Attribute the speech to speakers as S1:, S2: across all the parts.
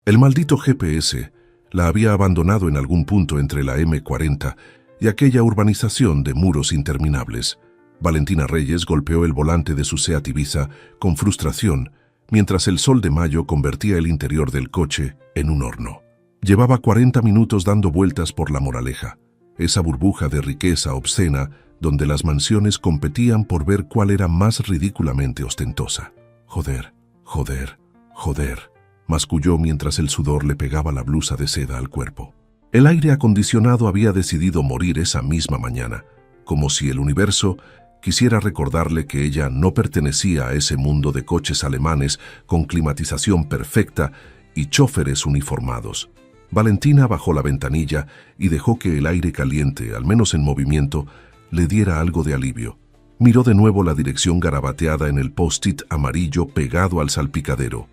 S1: El maldito GPS la había abandonado en algún punto entre la M40 y aquella urbanización de muros interminables. Valentina Reyes golpeó el volante de su Seat Ibiza con frustración, mientras el sol de mayo convertía el interior del coche en un horno. Llevaba 40 minutos dando vueltas por La Moraleja, esa burbuja de riqueza obscena donde las mansiones competían por ver cuál era más ridículamente ostentosa. Joder, joder, joder, masculló mientras el sudor le pegaba la blusa de seda al cuerpo. El aire acondicionado había decidido morir esa misma mañana, como si el universo quisiera recordarle que ella no pertenecía a ese mundo de coches alemanes con climatización perfecta y chóferes uniformados. Valentina bajó la ventanilla y dejó que el aire caliente, al menos en movimiento, le diera algo de alivio. Miró de nuevo la dirección garabateada en el post-it amarillo pegado al salpicadero.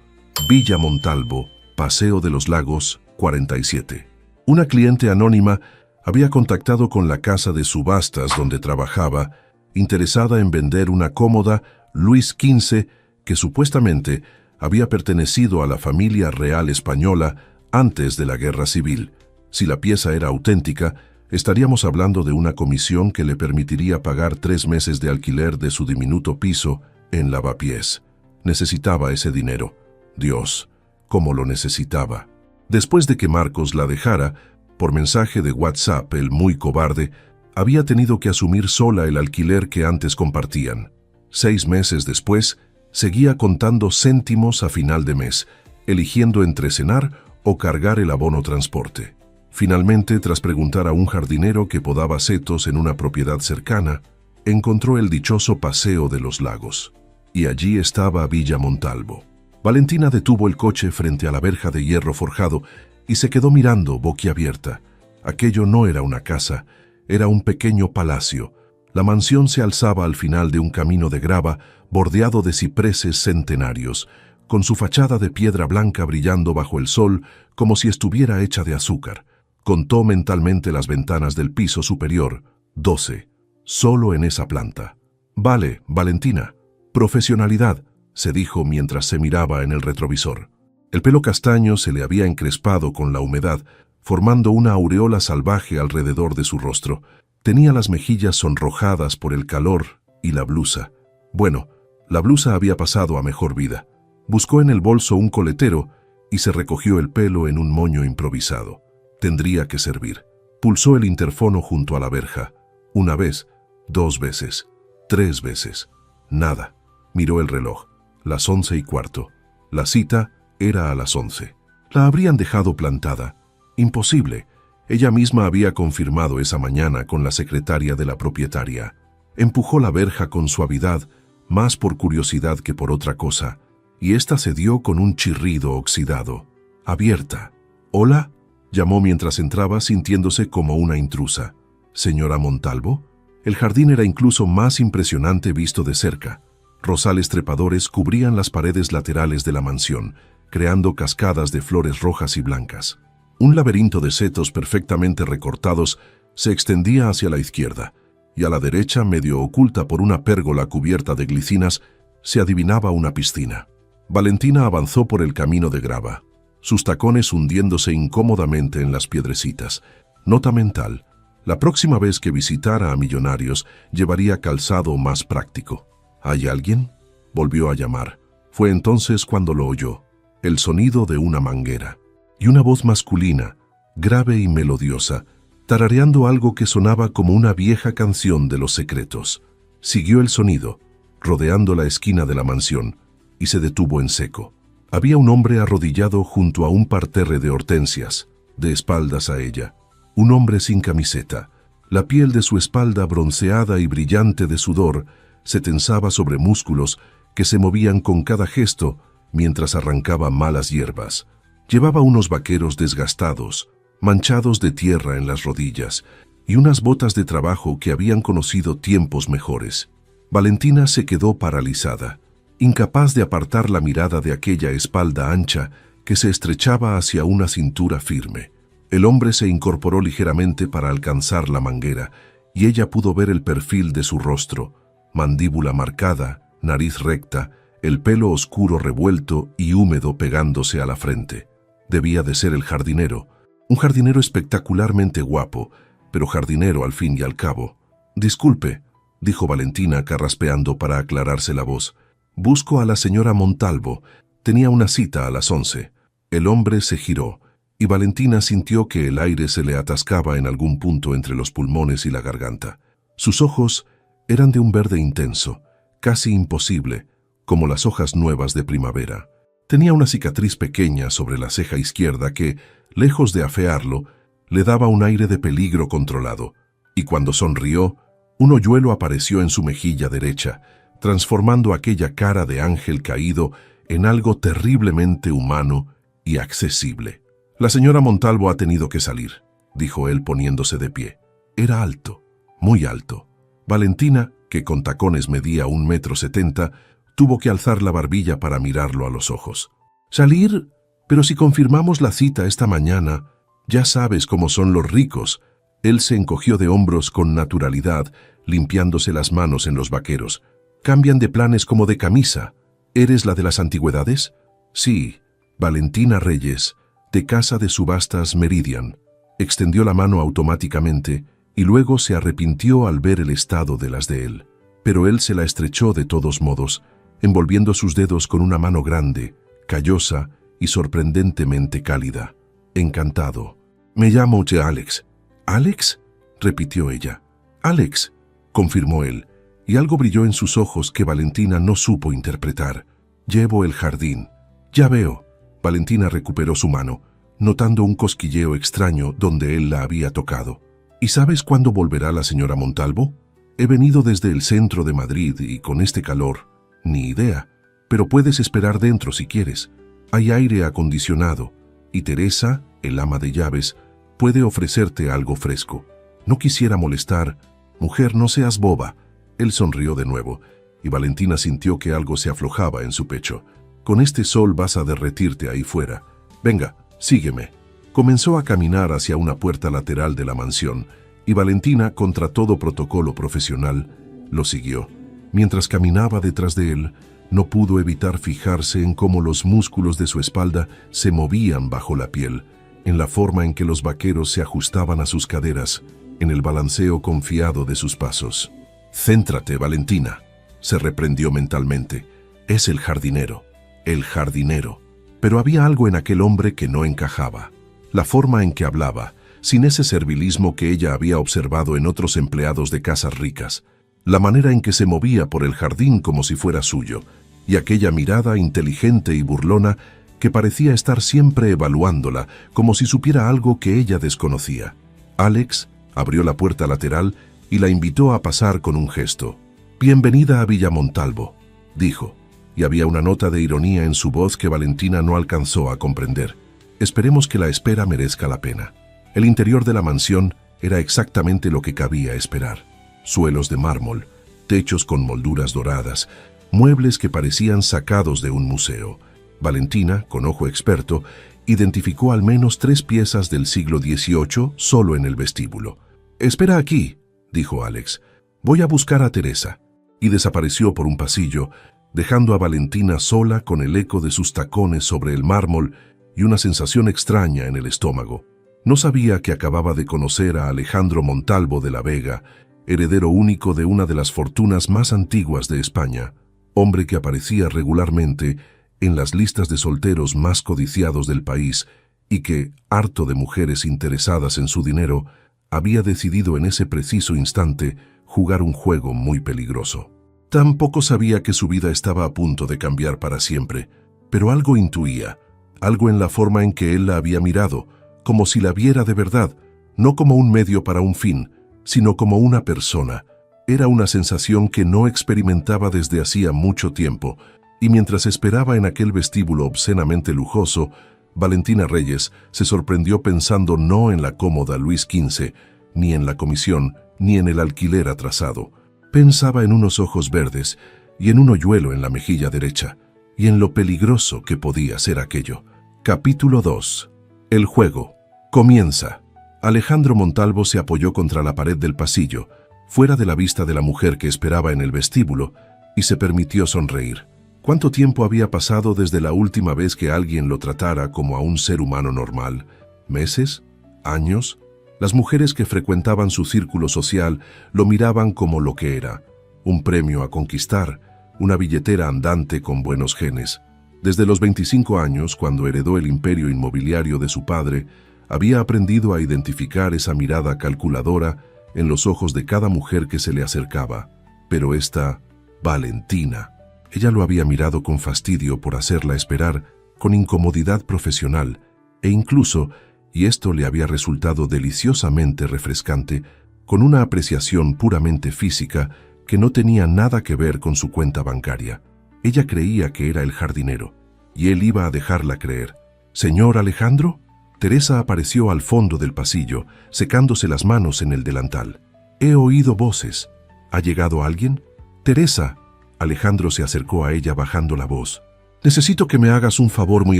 S1: Villa Montalvo, Paseo de los Lagos, 47. Una cliente anónima había contactado con la casa de subastas donde trabajaba, interesada en vender una cómoda Luis XV que supuestamente había pertenecido a la familia real española antes de la Guerra Civil. Si la pieza era auténtica, estaríamos hablando de una comisión que le permitiría pagar 3 meses de alquiler de su diminuto piso en Lavapiés. Necesitaba ese dinero. Dios, cómo lo necesitaba. Después de que Marcos la dejara, por mensaje de WhatsApp, el muy cobarde, había tenido que asumir sola el alquiler que antes compartían. 6 meses después, seguía contando céntimos a final de mes, eligiendo entre cenar o cargar el abono transporte. Finalmente, tras preguntar a un jardinero que podaba setos en una propiedad cercana, encontró el dichoso Paseo de los Lagos. Y allí estaba Villa Montalvo. Valentina detuvo el coche frente a la verja de hierro forjado y se quedó mirando boquiabierta. Aquello no era una casa, era un pequeño palacio. La mansión se alzaba al final de un camino de grava bordeado de cipreses centenarios, con su fachada de piedra blanca brillando bajo el sol como si estuviera hecha de azúcar. Contó mentalmente las ventanas del piso superior, 12, solo en esa planta. Vale, Valentina, profesionalidad, se dijo mientras se miraba en el retrovisor. El pelo castaño se le había encrespado con la humedad, formando una aureola salvaje alrededor de su rostro. Tenía las mejillas sonrojadas por el calor y la blusa. Bueno, la blusa había pasado a mejor vida. Buscó en el bolso un coletero y se recogió el pelo en un moño improvisado. Tendría que servir. Pulsó el interfono junto a la verja. 1 vez, 2 veces, 3 veces. Nada. Miró el reloj. Las 11:15. La cita era a las 11. La habrían dejado plantada. Imposible. Ella misma había confirmado esa mañana con la secretaria de la propietaria. Empujó la verja con suavidad, más por curiosidad que por otra cosa, y ésta cedió con un chirrido oxidado. Abierta. «¿Hola?», llamó mientras entraba sintiéndose como una intrusa. «¿Señora Montalvo?». El jardín era incluso más impresionante visto de cerca. Rosales trepadores cubrían las paredes laterales de la mansión, creando cascadas de flores rojas y blancas. Un laberinto de setos perfectamente recortados se extendía hacia la izquierda, y a la derecha, medio oculta por una pérgola cubierta de glicinas, se adivinaba una piscina. Valentina avanzó por el camino de grava, sus tacones hundiéndose incómodamente en las piedrecitas. Nota mental: la próxima vez que visitara a Millonarios, llevaría calzado más práctico. ¿Hay alguien?, volvió a llamar. Fue entonces cuando lo oyó. El sonido de una manguera. Y una voz masculina, grave y melodiosa, tarareando algo que sonaba como una vieja canción de los secretos. Siguió el sonido, rodeando la esquina de la mansión, y se detuvo en seco. Había un hombre arrodillado junto a un parterre de hortensias, de espaldas a ella. Un hombre sin camiseta. La piel de su espalda bronceada y brillante de sudor se tensaba sobre músculos que se movían con cada gesto mientras arrancaba malas hierbas. Llevaba unos vaqueros desgastados, manchados de tierra en las rodillas, y unas botas de trabajo que habían conocido tiempos mejores. Valentina se quedó paralizada, incapaz de apartar la mirada de aquella espalda ancha que se estrechaba hacia una cintura firme. El hombre se incorporó ligeramente para alcanzar la manguera, y ella pudo ver el perfil de su rostro, mandíbula marcada, nariz recta, el pelo oscuro revuelto y húmedo pegándose a la frente. Debía de ser el jardinero, un jardinero espectacularmente guapo, pero jardinero al fin y al cabo. «Disculpe», dijo Valentina carraspeando para aclararse la voz. «Busco a la señora Montalvo. Tenía una cita a las 11». El hombre se giró, y Valentina sintió que el aire se le atascaba en algún punto entre los pulmones y la garganta. Sus ojos eran de un verde intenso, casi imposible, como las hojas nuevas de primavera. Tenía una cicatriz pequeña sobre la ceja izquierda que, lejos de afearlo, le daba un aire de peligro controlado, y cuando sonrió, un hoyuelo apareció en su mejilla derecha, transformando aquella cara de ángel caído en algo terriblemente humano y accesible. «La señora Montalvo ha tenido que salir», dijo él poniéndose de pie. Era alto, muy alto. Valentina, que con tacones medía 1,70 m, tuvo que alzar la barbilla para mirarlo a los ojos. «¿Salir? Pero si confirmamos la cita esta mañana, ya sabes cómo son los ricos». Él se encogió de hombros con naturalidad, limpiándose las manos en los vaqueros. «Cambian de planes como de camisa. ¿Eres la de las antigüedades?» «Sí, Valentina Reyes, de Casa de Subastas Meridian». Extendió la mano automáticamente y luego se arrepintió al ver el estado de las de él. Pero él se la estrechó de todos modos, envolviendo sus dedos con una mano grande, callosa y sorprendentemente cálida. «Encantado. Me llamo Alex». «¿Alex?», repitió ella. «Alex», confirmó él, y algo brilló en sus ojos que Valentina no supo interpretar. «Llevo el jardín». «Ya veo». Valentina recuperó su mano, notando un cosquilleo extraño donde él la había tocado. «¿Y sabes cuándo volverá la señora Montalvo? He venido desde el centro de Madrid y con este calor, ni idea, pero puedes esperar dentro si quieres. Hay aire acondicionado, y Teresa, el ama de llaves, puede ofrecerte algo fresco. No quisiera molestar. Mujer, no seas boba». Él sonrió de nuevo, y Valentina sintió que algo se aflojaba en su pecho. «Con este sol vas a derretirte ahí fuera. Venga, sígueme». Comenzó a caminar hacia una puerta lateral de la mansión, y Valentina, contra todo protocolo profesional, lo siguió. Mientras caminaba detrás de él, no pudo evitar fijarse en cómo los músculos de su espalda se movían bajo la piel, en la forma en que los vaqueros se ajustaban a sus caderas, en el balanceo confiado de sus pasos. «Céntrate, Valentina», se reprendió mentalmente. «Es el jardinero, el jardinero». Pero había algo en aquel hombre que no encajaba. La forma en que hablaba, sin ese servilismo que ella había observado en otros empleados de casas ricas, la manera en que se movía por el jardín como si fuera suyo, y aquella mirada inteligente y burlona que parecía estar siempre evaluándola como si supiera algo que ella desconocía. Alex abrió la puerta lateral y la invitó a pasar con un gesto. «Bienvenida a Villa Montalvo», dijo, y había una nota de ironía en su voz que Valentina no alcanzó a comprender. «Esperemos que la espera merezca la pena». El interior de la mansión era exactamente lo que cabía esperar. Suelos de mármol, techos con molduras doradas, muebles que parecían sacados de un museo. Valentina, con ojo experto, identificó al menos 3 piezas del siglo XVIII solo en el vestíbulo. «Espera aquí», dijo Alex. «Voy a buscar a Teresa». Y desapareció por un pasillo, dejando a Valentina sola con el eco de sus tacones sobre el mármol y una sensación extraña en el estómago. No sabía que acababa de conocer a Alejandro Montalvo de la Vega, heredero único de una de las fortunas más antiguas de España, hombre que aparecía regularmente en las listas de solteros más codiciados del país y que, harto de mujeres interesadas en su dinero, había decidido en ese preciso instante jugar un juego muy peligroso. Tampoco sabía que su vida estaba a punto de cambiar para siempre, pero algo intuía, algo en la forma en que él la había mirado, como si la viera de verdad, no como un medio para un fin, sino como una persona. Era una sensación que no experimentaba desde hacía mucho tiempo, y mientras esperaba en aquel vestíbulo obscenamente lujoso, Valentina Reyes se sorprendió pensando no en la cómoda Luis XV, ni en la comisión, ni en el alquiler atrasado. Pensaba en unos ojos verdes y en un hoyuelo en la mejilla derecha, y en lo peligroso que podía ser aquello. Capítulo 2. El juego. Comienza. Alejandro Montalvo se apoyó contra la pared del pasillo, fuera de la vista de la mujer que esperaba en el vestíbulo, y se permitió sonreír. ¿Cuánto tiempo había pasado desde la última vez que alguien lo tratara como a un ser humano normal? ¿Meses? ¿Años? Las mujeres que frecuentaban su círculo social lo miraban como lo que era, un premio a conquistar, una billetera andante con buenos genes. Desde los 25 años, cuando heredó el imperio inmobiliario de su padre, había aprendido a identificar esa mirada calculadora en los ojos de cada mujer que se le acercaba. Pero esta Valentina, ella lo había mirado con fastidio por hacerla esperar, con incomodidad profesional, e incluso, y esto le había resultado deliciosamente refrescante, con una apreciación puramente física que no tenía nada que ver con su cuenta bancaria. Ella creía que era el jardinero, y él iba a dejarla creer. «¿Señor Alejandro?» Teresa apareció al fondo del pasillo, secándose las manos en el delantal. «He oído voces. ¿Ha llegado alguien?» «Teresa». Alejandro se acercó a ella bajando la voz. «Necesito que me hagas un favor muy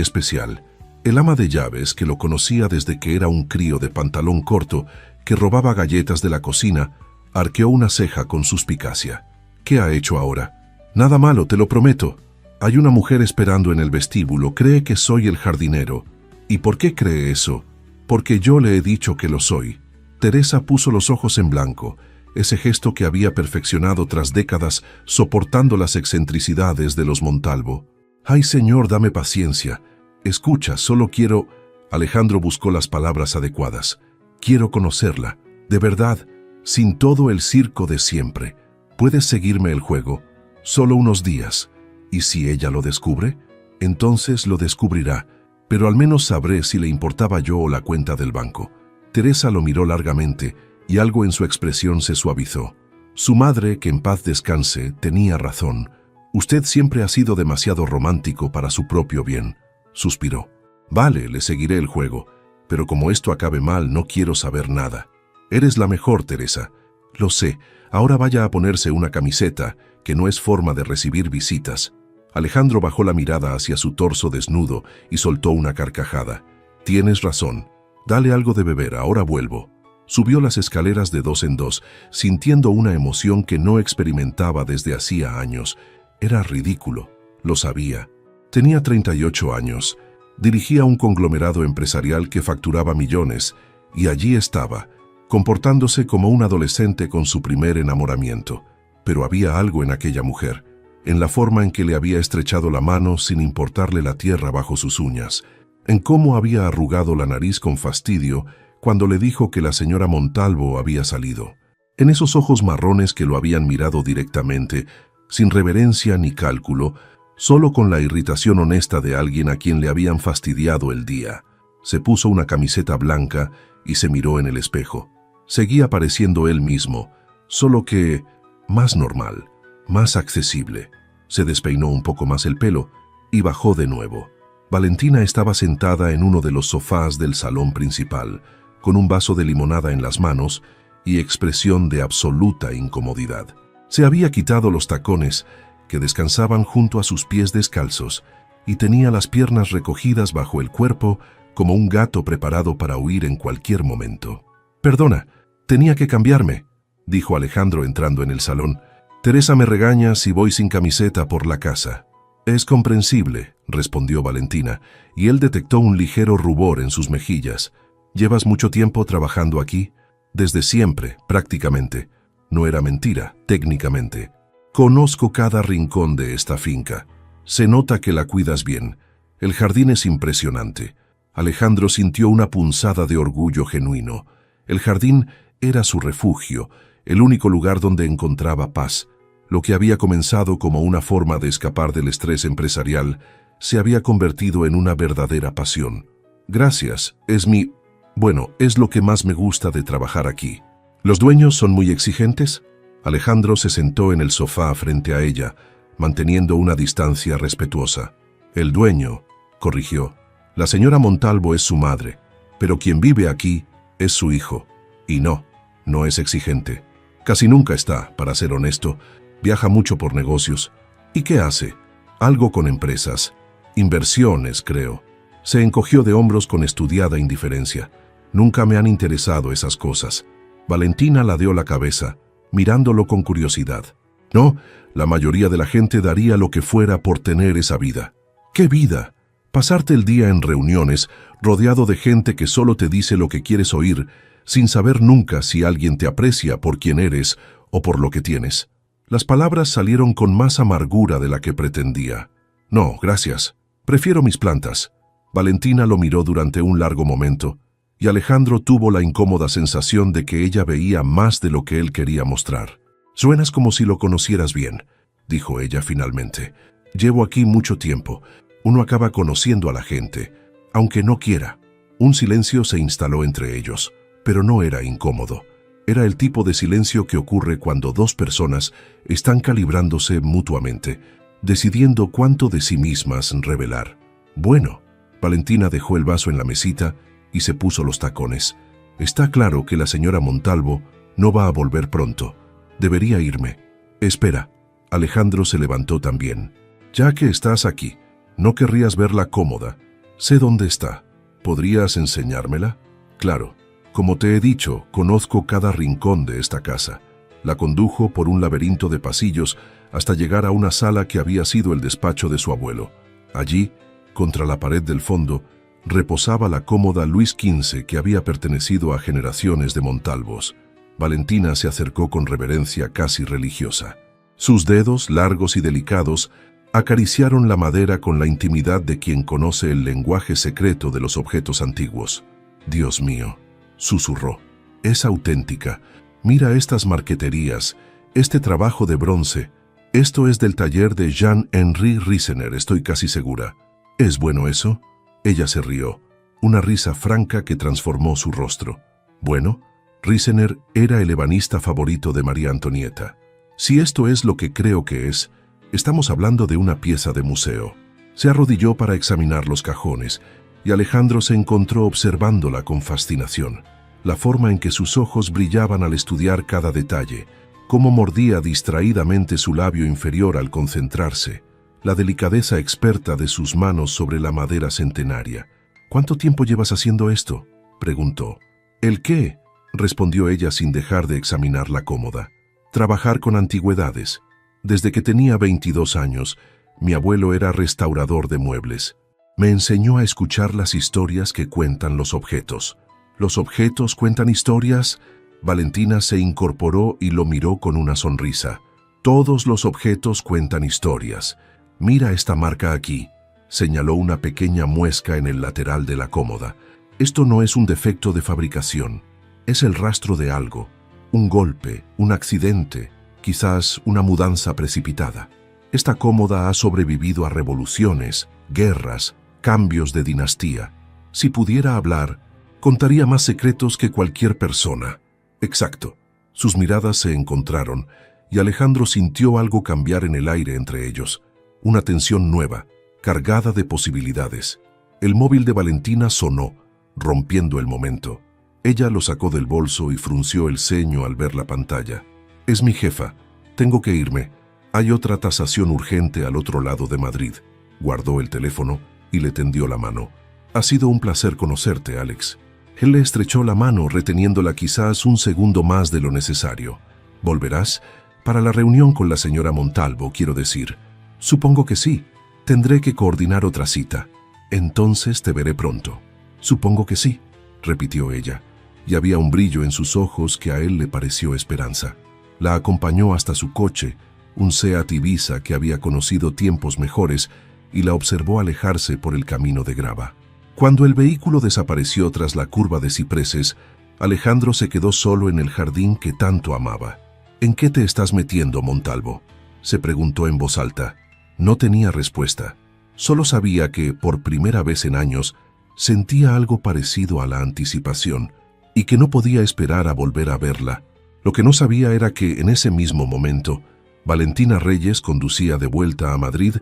S1: especial». El ama de llaves, que lo conocía desde que era un crío de pantalón corto, que robaba galletas de la cocina, arqueó una ceja con suspicacia. «¿Qué ha hecho ahora?» «Nada malo, te lo prometo. Hay una mujer esperando en el vestíbulo, cree que soy el jardinero». «¿Y por qué cree eso?» «Porque yo le he dicho que lo soy». Teresa puso los ojos en blanco, ese gesto que había perfeccionado tras décadas soportando las excentricidades de los Montalvo. «Ay, señor, dame paciencia. Escucha, solo quiero...» Alejandro buscó las palabras adecuadas. «Quiero conocerla, de verdad, sin todo el circo de siempre. ¿Puedes seguirme el juego? Solo unos días. ¿Y si ella lo descubre? Entonces lo descubrirá, pero al menos sabré si le importaba yo o la cuenta del banco». Teresa lo miró largamente y algo en su expresión se suavizó. Su madre, que en paz descanse, tenía razón. «Usted siempre ha sido demasiado romántico para su propio bien», suspiró. «Vale, le seguiré el juego, pero como esto acabe mal, no quiero saber nada». «Eres la mejor, Teresa». «Lo sé. Ahora vaya a ponerse una camiseta, que no es forma de recibir visitas». Alejandro bajó la mirada hacia su torso desnudo y soltó una carcajada. «Tienes razón. Dale algo de beber, ahora vuelvo». Subió las escaleras de dos en dos, sintiendo una emoción que no experimentaba desde hacía años. Era ridículo, lo sabía. Tenía 38 años, dirigía un conglomerado empresarial que facturaba millones, y allí estaba, comportándose como un adolescente con su primer enamoramiento. Pero había algo en aquella mujer, en la forma en que le había estrechado la mano sin importarle la tierra bajo sus uñas, en cómo había arrugado la nariz con fastidio cuando le dijo que la señora Montalvo había salido, en esos ojos marrones que lo habían mirado directamente, sin reverencia ni cálculo, solo con la irritación honesta de alguien a quien le habían fastidiado el día. Se puso una camiseta blanca y se miró en el espejo. Seguía pareciendo él mismo, solo que más normal, más accesible. Se despeinó un poco más el pelo y bajó de nuevo. Valentina estaba sentada en uno de los sofás del salón principal, con un vaso de limonada en las manos y expresión de absoluta incomodidad. Se había quitado los tacones, que descansaban junto a sus pies descalzos, y tenía las piernas recogidas bajo el cuerpo como un gato preparado para huir en cualquier momento. «Perdona, tenía que cambiarme», dijo Alejandro entrando en el salón. «Teresa me regaña si voy sin camiseta por la casa». «Es comprensible», respondió Valentina, y él detectó un ligero rubor en sus mejillas. «¿Llevas mucho tiempo trabajando aquí?» «Desde siempre, prácticamente». No era mentira, técnicamente. «Conozco cada rincón de esta finca. Se nota que la cuidas bien. El jardín es impresionante». Alejandro sintió una punzada de orgullo genuino. El jardín era su refugio, el único lugar donde encontraba paz. Lo que había comenzado como una forma de escapar del estrés empresarial se había convertido en una verdadera pasión. «Gracias, es lo que más me gusta de trabajar aquí». «¿Los dueños son muy exigentes?» Alejandro se sentó en el sofá frente a ella, manteniendo una distancia respetuosa. «El dueño», corrigió. «La señora Montalvo es su madre, pero quien vive aquí es su hijo. Y no es exigente. Casi nunca está, para ser honesto. Viaja mucho por negocios. ¿Y qué hace? Algo con empresas. Inversiones, creo». Se encogió de hombros con estudiada indiferencia. «Nunca me han interesado esas cosas». Valentina ladeó la cabeza, mirándolo con curiosidad. No, la mayoría de la gente daría lo que fuera por tener esa vida. ¿Qué vida? Pasarte el día en reuniones, rodeado de gente que solo te dice lo que quieres oír, sin saber nunca si alguien te aprecia por quien eres o por lo que tienes. Las palabras salieron con más amargura de la que pretendía. No, gracias. Prefiero mis plantas. Valentina lo miró durante un largo momento, y Alejandro tuvo la incómoda sensación de que ella veía más de lo que él quería mostrar. «Suenas como si lo conocieras bien», dijo ella finalmente. «Llevo aquí mucho tiempo. Uno acaba conociendo a la gente, aunque no quiera». Un silencio se instaló entre ellos, pero no era incómodo. Era el tipo de silencio que ocurre cuando dos personas están calibrándose mutuamente, decidiendo cuánto de sí mismas revelar. «Bueno». Valentina dejó el vaso en la mesita y se puso los tacones. «Está claro que la señora Montalvo no va a volver pronto. Debería irme». «Espera». Alejandro se levantó también. «Ya que estás aquí, ¿no querrías verla cómoda? Sé dónde está. ¿Podrías enseñármela?» «Claro. Como te he dicho, conozco cada rincón de esta casa». La condujo por un laberinto de pasillos hasta llegar a una sala que había sido el despacho de su abuelo. Allí, contra la pared del fondo, reposaba la cómoda Luis XV que había pertenecido a generaciones de Montalvos. Valentina se acercó con reverencia casi religiosa. Sus dedos, largos y delicados, acariciaron la madera con la intimidad de quien conoce el lenguaje secreto de los objetos antiguos. «Dios mío», susurró, «es auténtica. Mira estas marqueterías, este trabajo de bronce. Esto es del taller de Jean-Henri Risener, estoy casi segura. ¿Es bueno eso?» Ella se rió, una risa franca que transformó su rostro. «Bueno». Risener era el ebanista favorito de María Antonieta. «Si esto es lo que creo que es, estamos hablando de una pieza de museo». Se arrodilló para examinar los cajones, y Alejandro se encontró observándola con fascinación. La forma en que sus ojos brillaban al estudiar cada detalle, cómo mordía distraídamente su labio inferior al concentrarse, la delicadeza experta de sus manos sobre la madera centenaria. «¿Cuánto tiempo llevas haciendo esto?», preguntó. «¿El qué?», respondió ella sin dejar de examinar la cómoda. «Trabajar con antigüedades. Desde que tenía 22 años, mi abuelo era restaurador de muebles. Me enseñó a escuchar las historias que cuentan los objetos». «¿Los objetos cuentan historias?». Valentina se incorporó y lo miró con una sonrisa. «Todos los objetos cuentan historias. Mira esta marca aquí», señaló una pequeña muesca en el lateral de la cómoda. «Esto no es un defecto de fabricación. Es el rastro de algo, un golpe, un accidente, quizás una mudanza precipitada. Esta cómoda ha sobrevivido a revoluciones, guerras, cambios de dinastía. Si pudiera hablar, contaría más secretos que cualquier persona». «Exacto». Sus miradas se encontraron y Alejandro sintió algo cambiar en el aire entre ellos. Una tensión nueva, cargada de posibilidades. El móvil de Valentina sonó, rompiendo el momento. Ella lo sacó del bolso y frunció el ceño al ver la pantalla. «Es mi jefa. Tengo que irme. Hay otra tasación urgente al otro lado de Madrid». Guardó el teléfono y le tendió la mano. «Ha sido un placer conocerte, Alex». Él le estrechó la mano, reteniéndola quizás un segundo más de lo necesario. «¿Volverás? Para la reunión con la señora Montalvo, quiero decir». «Supongo que sí. Tendré que coordinar otra cita». «Entonces te veré pronto». «Supongo que sí», repitió ella, y había un brillo en sus ojos que a él le pareció esperanza. La acompañó hasta su coche, un Seat Ibiza que había conocido tiempos mejores, y la observó alejarse por el camino de grava. Cuando el vehículo desapareció tras la curva de cipreses, Alejandro se quedó solo en el jardín que tanto amaba. «¿En qué te estás metiendo, Montalvo?», se preguntó en voz alta. No tenía respuesta. Solo sabía que, por primera vez en años, sentía algo parecido a la anticipación, y que no podía esperar a volver a verla. Lo que no sabía era que, en ese mismo momento, Valentina Reyes conducía de vuelta a Madrid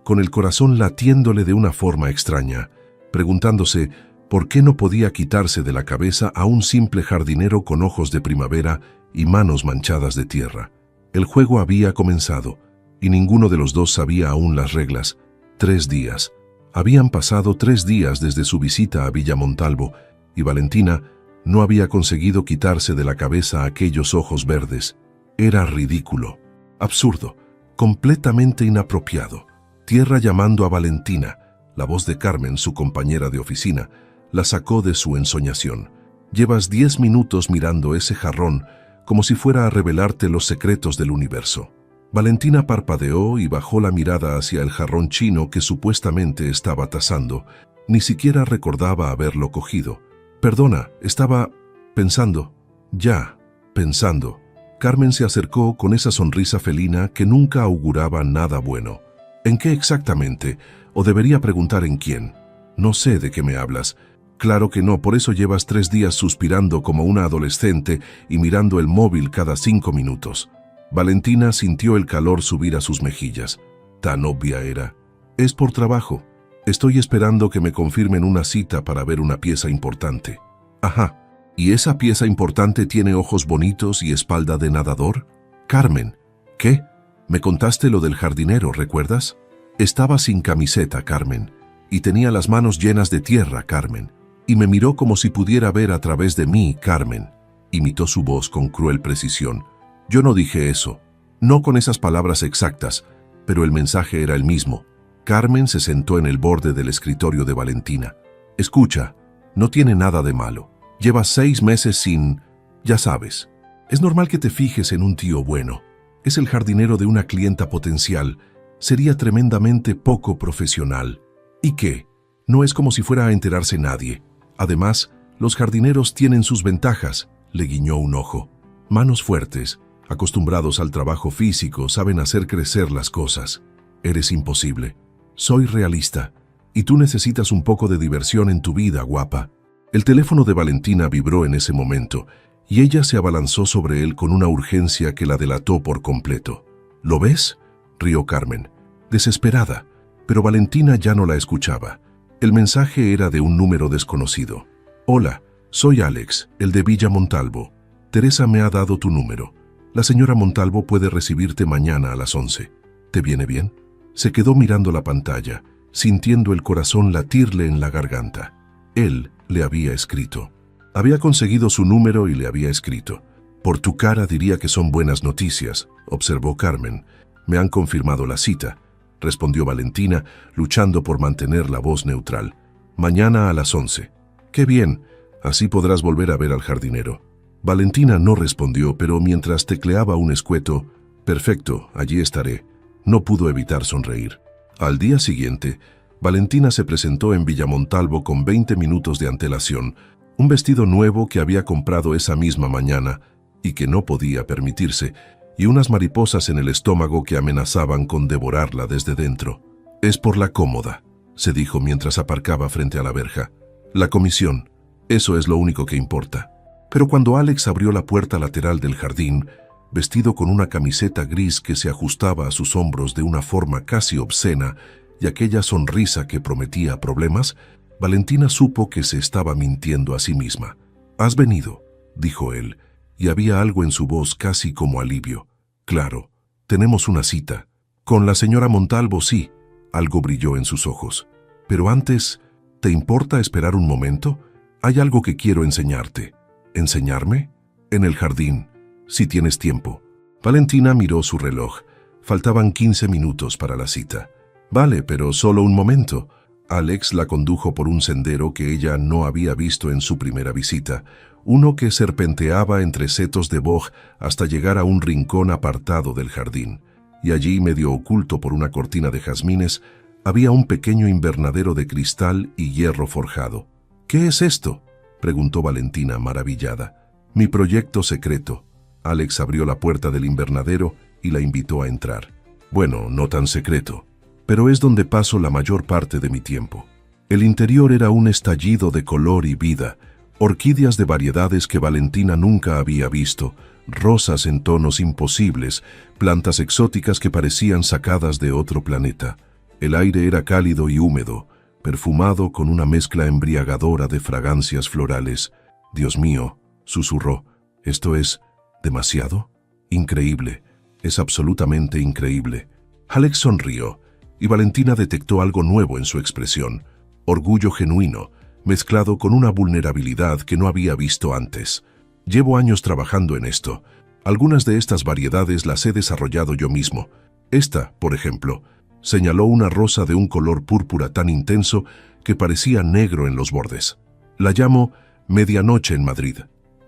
S1: con el corazón latiéndole de una forma extraña, preguntándose por qué no podía quitarse de la cabeza a un simple jardinero con ojos de primavera y manos manchadas de tierra. El juego había comenzado, y ninguno de los dos sabía aún las reglas. 3 días. Habían pasado 3 días desde su visita a Villa Montalvo, y Valentina no había conseguido quitarse de la cabeza aquellos ojos verdes. Era ridículo. Absurdo, completamente inapropiado. Tierra llamando a Valentina. La voz de Carmen, su compañera de oficina, la sacó de su ensoñación. Llevas 10 minutos mirando ese jarrón como si fuera a revelarte los secretos del universo. Valentina parpadeó y bajó la mirada hacia el jarrón chino que supuestamente estaba tasando. Ni siquiera recordaba haberlo cogido. Perdona, estaba pensando. Ya, pensando. Carmen se acercó con esa sonrisa felina que nunca auguraba nada bueno. ¿En qué exactamente? ¿O debería preguntar en quién? No sé de qué me hablas. Claro que no, por eso llevas 3 días suspirando como una adolescente y mirando el móvil cada 5 minutos. Valentina sintió el calor subir a sus mejillas. Tan obvia era. Es por trabajo. Estoy esperando que me confirmen una cita para ver una pieza importante. Ajá. ¿Y esa pieza importante tiene ojos bonitos y espalda de nadador? Carmen. ¿Qué? Me contaste lo del jardinero, ¿recuerdas? Estaba sin camiseta, Carmen, y tenía las manos llenas de tierra, Carmen, y me miró como si pudiera ver a través de mí, Carmen. Imitó su voz con cruel precisión. Yo no dije eso, no con esas palabras exactas, pero el mensaje era el mismo. Carmen se sentó en el borde del escritorio de Valentina. Escucha, no tiene nada de malo. Llevas 6 meses sin... Ya sabes, es normal que te fijes en un tío bueno. Es el jardinero de una clienta potencial. Sería tremendamente poco profesional. ¿Y qué? No es como si fuera a enterarse nadie. Además, los jardineros tienen sus ventajas, le guiñó un ojo. Manos fuertes, acostumbrados al trabajo físico, saben hacer crecer las cosas. Eres imposible. Soy realista. Y tú necesitas un poco de diversión en tu vida, guapa. El teléfono de Valentina vibró en ese momento, y ella se abalanzó sobre él con una urgencia que la delató por completo. ¿Lo ves?, rió Carmen, desesperada, pero Valentina ya no la escuchaba. El mensaje era de un número desconocido. Hola, soy Alex, el de Villa Montalvo. Teresa me ha dado tu número. La señora Montalvo puede recibirte mañana a las 11. ¿Te viene bien? Se quedó mirando la pantalla, sintiendo el corazón latirle en la garganta. Él le había escrito. Había conseguido su número y le había escrito. Por tu cara diría que son buenas noticias, observó Carmen. Me han confirmado la cita, respondió Valentina, luchando por mantener la voz neutral. Mañana a las 11. Qué bien, así podrás volver a ver al jardinero. Valentina no respondió, pero mientras tecleaba un escueto, perfecto, allí estaré, no pudo evitar sonreír. Al día siguiente, Valentina se presentó en Villa Montalvo con 20 minutos de antelación, un vestido nuevo que había comprado esa misma mañana y que no podía permitirse, y unas mariposas en el estómago que amenazaban con devorarla desde dentro. Es por la cómoda, se dijo mientras aparcaba frente a la verja. La comisión, eso es lo único que importa. Pero cuando Alex abrió la puerta lateral del jardín, vestido con una camiseta gris que se ajustaba a sus hombros de una forma casi obscena y aquella sonrisa que prometía problemas, Valentina supo que se estaba mintiendo a sí misma. «Has venido», dijo él, y había algo en su voz casi como alivio. «Claro, tenemos una cita. Con la señora Montalvo, sí». Algo brilló en sus ojos. «Pero antes, ¿te importa esperar un momento? Hay algo que quiero enseñarte». «¿Enseñarme?» «En el jardín, si tienes tiempo». Valentina miró su reloj. Faltaban 15 minutos para la cita. «Vale, pero solo un momento». Alex la condujo por un sendero que ella no había visto en su primera visita, uno que serpenteaba entre setos de boj hasta llegar a un rincón apartado del jardín. Y allí, medio oculto por una cortina de jazmines, había un pequeño invernadero de cristal y hierro forjado. «¿Qué es esto?», preguntó Valentina, maravillada. «Mi proyecto secreto». Alex abrió la puerta del invernadero y la invitó a entrar. «Bueno, no tan secreto, pero es donde paso la mayor parte de mi tiempo». El interior era un estallido de color y vida, orquídeas de variedades que Valentina nunca había visto, rosas en tonos imposibles, plantas exóticas que parecían sacadas de otro planeta. El aire era cálido y húmedo, perfumado con una mezcla embriagadora de fragancias florales. «Dios mío», susurró, «¿esto es demasiado? Increíble, es absolutamente increíble». Alex sonrió, y Valentina detectó algo nuevo en su expresión, orgullo genuino, mezclado con una vulnerabilidad que no había visto antes. «Llevo años trabajando en esto. Algunas de estas variedades las he desarrollado yo mismo. Esta, por ejemplo, señaló una rosa de un color púrpura tan intenso que parecía negro en los bordes. La llamo Medianoche en Madrid.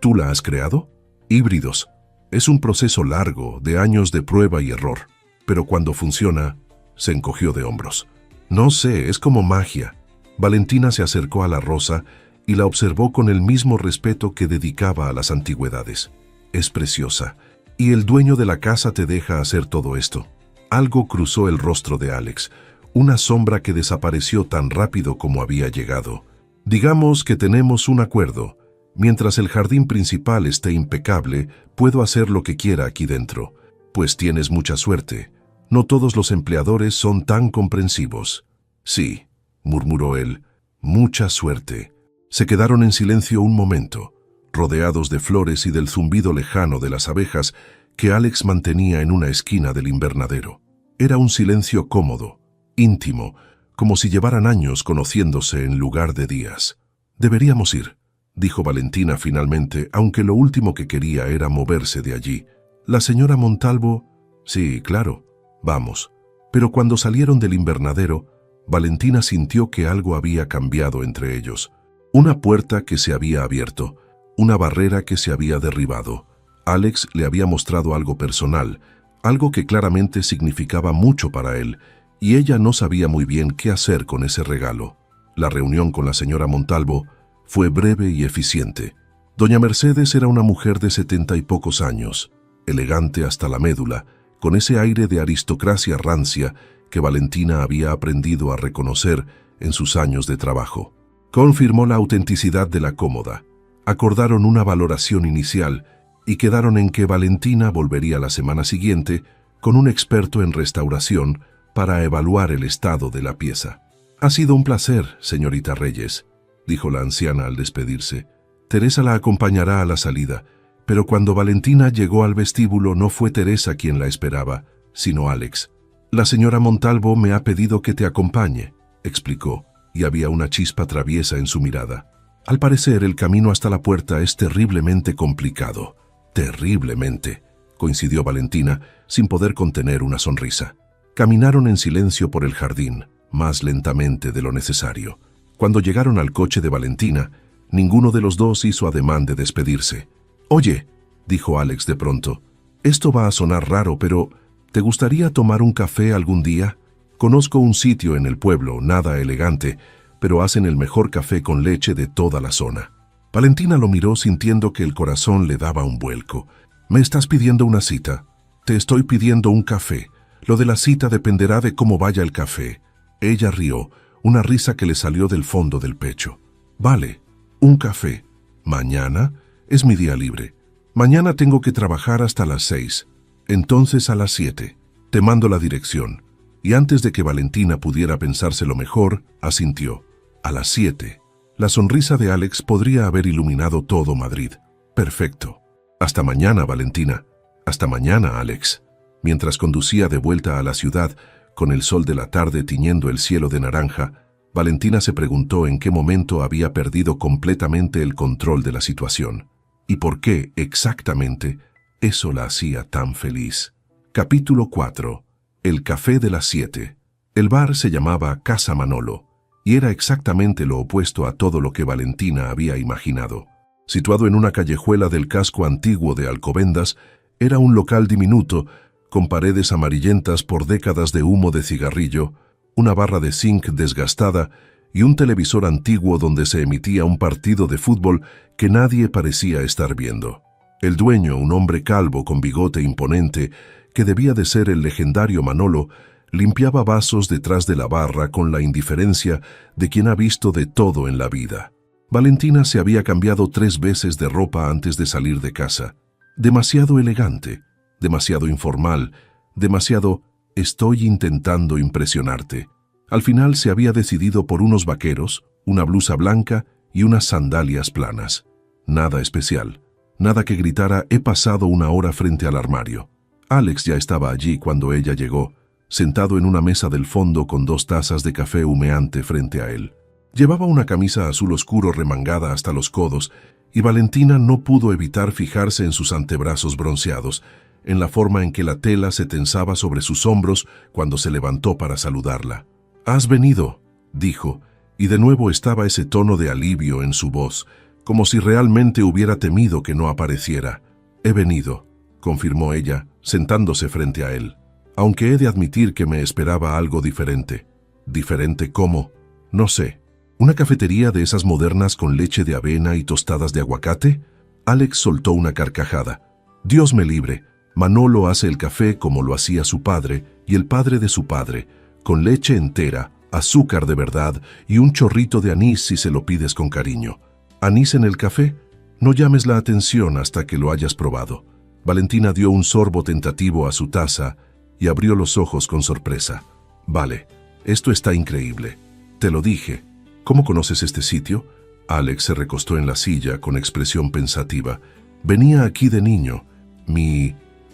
S1: ¿Tú la has creado? Híbridos. Es un proceso largo, de años de prueba y error. Pero cuando funciona, se encogió de hombros. No sé, es como magia. Valentina se acercó a la rosa y la observó con el mismo respeto que dedicaba a las antigüedades. Es preciosa, y el dueño de la casa te deja hacer todo esto. Algo cruzó el rostro de Alex, una sombra que desapareció tan rápido como había llegado. Digamos que tenemos un acuerdo. Mientras el jardín principal esté impecable, puedo hacer lo que quiera aquí dentro. Pues tienes mucha suerte. No todos los empleadores son tan comprensivos. Sí, murmuró él, mucha suerte. Se quedaron en silencio un momento, rodeados de flores y del zumbido lejano de las abejas que Alex mantenía en una esquina del invernadero. Era un silencio cómodo, íntimo, como si llevaran años conociéndose en lugar de días. «Deberíamos ir», dijo Valentina finalmente, aunque lo último que quería era moverse de allí. «La señora Montalvo...» «Sí, claro, vamos». Pero cuando salieron del invernadero, Valentina sintió que algo había cambiado entre ellos. Una puerta que se había abierto, una barrera que se había derribado. Alex le había mostrado algo personal, algo que claramente significaba mucho para él, y ella no sabía muy bien qué hacer con ese regalo. La reunión con la señora Montalvo fue breve y eficiente. Doña Mercedes era una mujer de 70 y pocos años, elegante hasta la médula, con ese aire de aristocracia rancia que Valentina había aprendido a reconocer en sus años de trabajo. Confirmó la autenticidad de la cómoda. Acordaron una valoración inicial y quedaron en que Valentina volvería la semana siguiente con un experto en restauración para evaluar el estado de la pieza. «Ha sido un placer, señorita Reyes», dijo la anciana al despedirse. «Teresa la acompañará a la salida», pero cuando Valentina llegó al vestíbulo no fue Teresa quien la esperaba, sino Alex. «La señora Montalvo me ha pedido que te acompañe», explicó, y había una chispa traviesa en su mirada. «Al parecer el camino hasta la puerta es terriblemente complicado». «Terriblemente», coincidió Valentina, sin poder contener una sonrisa. Caminaron en silencio por el jardín, más lentamente de lo necesario. Cuando llegaron al coche de Valentina, ninguno de los dos hizo ademán de despedirse. «Oye», dijo Alex de pronto, «esto va a sonar raro, pero ¿te gustaría tomar un café algún día? Conozco un sitio en el pueblo, nada elegante, pero hacen el mejor café con leche de toda la zona». Valentina lo miró sintiendo que el corazón le daba un vuelco. «¿Me estás pidiendo una cita?» «Te estoy pidiendo un café. Lo de la cita dependerá de cómo vaya el café». Ella rió, una risa que le salió del fondo del pecho. «Vale, un café. ¿Mañana?» «Es mi día libre. Mañana tengo que trabajar hasta las 6. Entonces a las 7. Te mando la dirección». Y antes de que Valentina pudiera pensárselo mejor, asintió. «A las 7. La sonrisa de Alex podría haber iluminado todo Madrid. «Perfecto. Hasta mañana, Valentina. Hasta mañana, Alex». Mientras conducía de vuelta a la ciudad, con el sol de la tarde tiñendo el cielo de naranja, Valentina se preguntó en qué momento había perdido completamente el control de la situación. Y por qué, exactamente, eso la hacía tan feliz. Capítulo 4. El café de las 7. El bar se llamaba Casa Manolo, y era exactamente lo opuesto a todo lo que Valentina había imaginado. Situado en una callejuela del casco antiguo de Alcobendas, era un local diminuto, con paredes amarillentas por décadas de humo de cigarrillo, una barra de zinc desgastada y un televisor antiguo donde se emitía un partido de fútbol que nadie parecía estar viendo. El dueño, un hombre calvo con bigote imponente, que debía de ser el legendario Manolo, limpiaba vasos detrás de la barra con la indiferencia de quien ha visto de todo en la vida. Valentina se había cambiado 3 veces de ropa antes de salir de casa. Demasiado elegante, demasiado informal, demasiado «estoy intentando impresionarte». Al final se había decidido por unos vaqueros, una blusa blanca y unas sandalias planas. Nada especial, nada que gritara «he pasado una hora frente al armario». Alex ya estaba allí cuando ella llegó, sentado en una mesa del fondo con 2 tazas de café humeante frente a él. Llevaba una camisa azul oscuro remangada hasta los codos y Valentina no pudo evitar fijarse en sus antebrazos bronceados, en la forma en que la tela se tensaba sobre sus hombros cuando se levantó para saludarla. «¿Has venido?», dijo, y de nuevo estaba ese tono de alivio en su voz, como si realmente hubiera temido que no apareciera. «He venido», confirmó ella, sentándose frente a él, aunque he de admitir que me esperaba algo diferente. ¿Diferente cómo? No sé. ¿Una cafetería de esas modernas con leche de avena y tostadas de aguacate? Alex soltó una carcajada. Dios me libre. Manolo hace el café como lo hacía su padre y el padre de su padre, con leche entera, azúcar de verdad y un chorrito de anís si se lo pides con cariño. ¿Anís en el café? No llames la atención hasta que lo hayas probado. Valentina dio un sorbo tentativo a su taza y abrió los ojos con sorpresa. Vale, esto está increíble. Te lo dije. ¿Cómo conoces este sitio? Alex se recostó en la silla con expresión pensativa. Venía aquí de niño.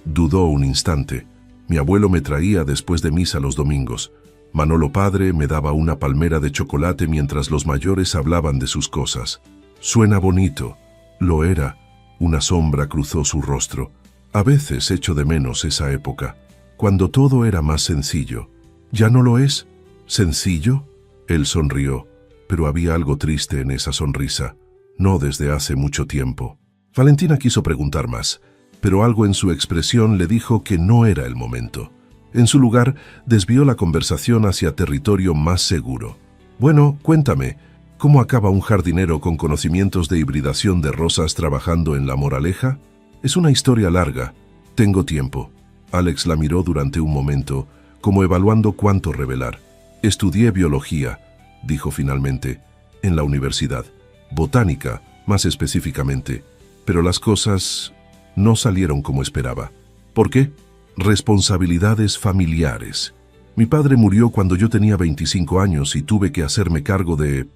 S1: Dudó un instante. Mi abuelo me traía después de misa los domingos. Manolo padre me daba una palmera de chocolate mientras los mayores hablaban de sus cosas. Suena bonito. Lo era. Una sombra cruzó su rostro. A veces echo de menos esa época, cuando todo era más sencillo. ¿Ya no lo es? ¿Sencillo? Él sonrió, pero había algo triste en esa sonrisa. No desde hace mucho tiempo. Valentina quiso preguntar más, pero algo en su expresión le dijo que no era el momento. En su lugar, desvió la conversación hacia territorio más seguro. Bueno, cuéntame, ¿cómo acaba un jardinero con conocimientos de hibridación de rosas trabajando en La Moraleja? Es una historia larga. Tengo tiempo. Alex la miró durante un momento, como evaluando cuánto revelar. Estudié biología, dijo finalmente, en la universidad. Botánica, más específicamente. Pero las cosas no salieron como esperaba. ¿Por qué? Responsabilidades familiares. Mi padre murió cuando yo tenía 25 años y tuve que hacerme cargo de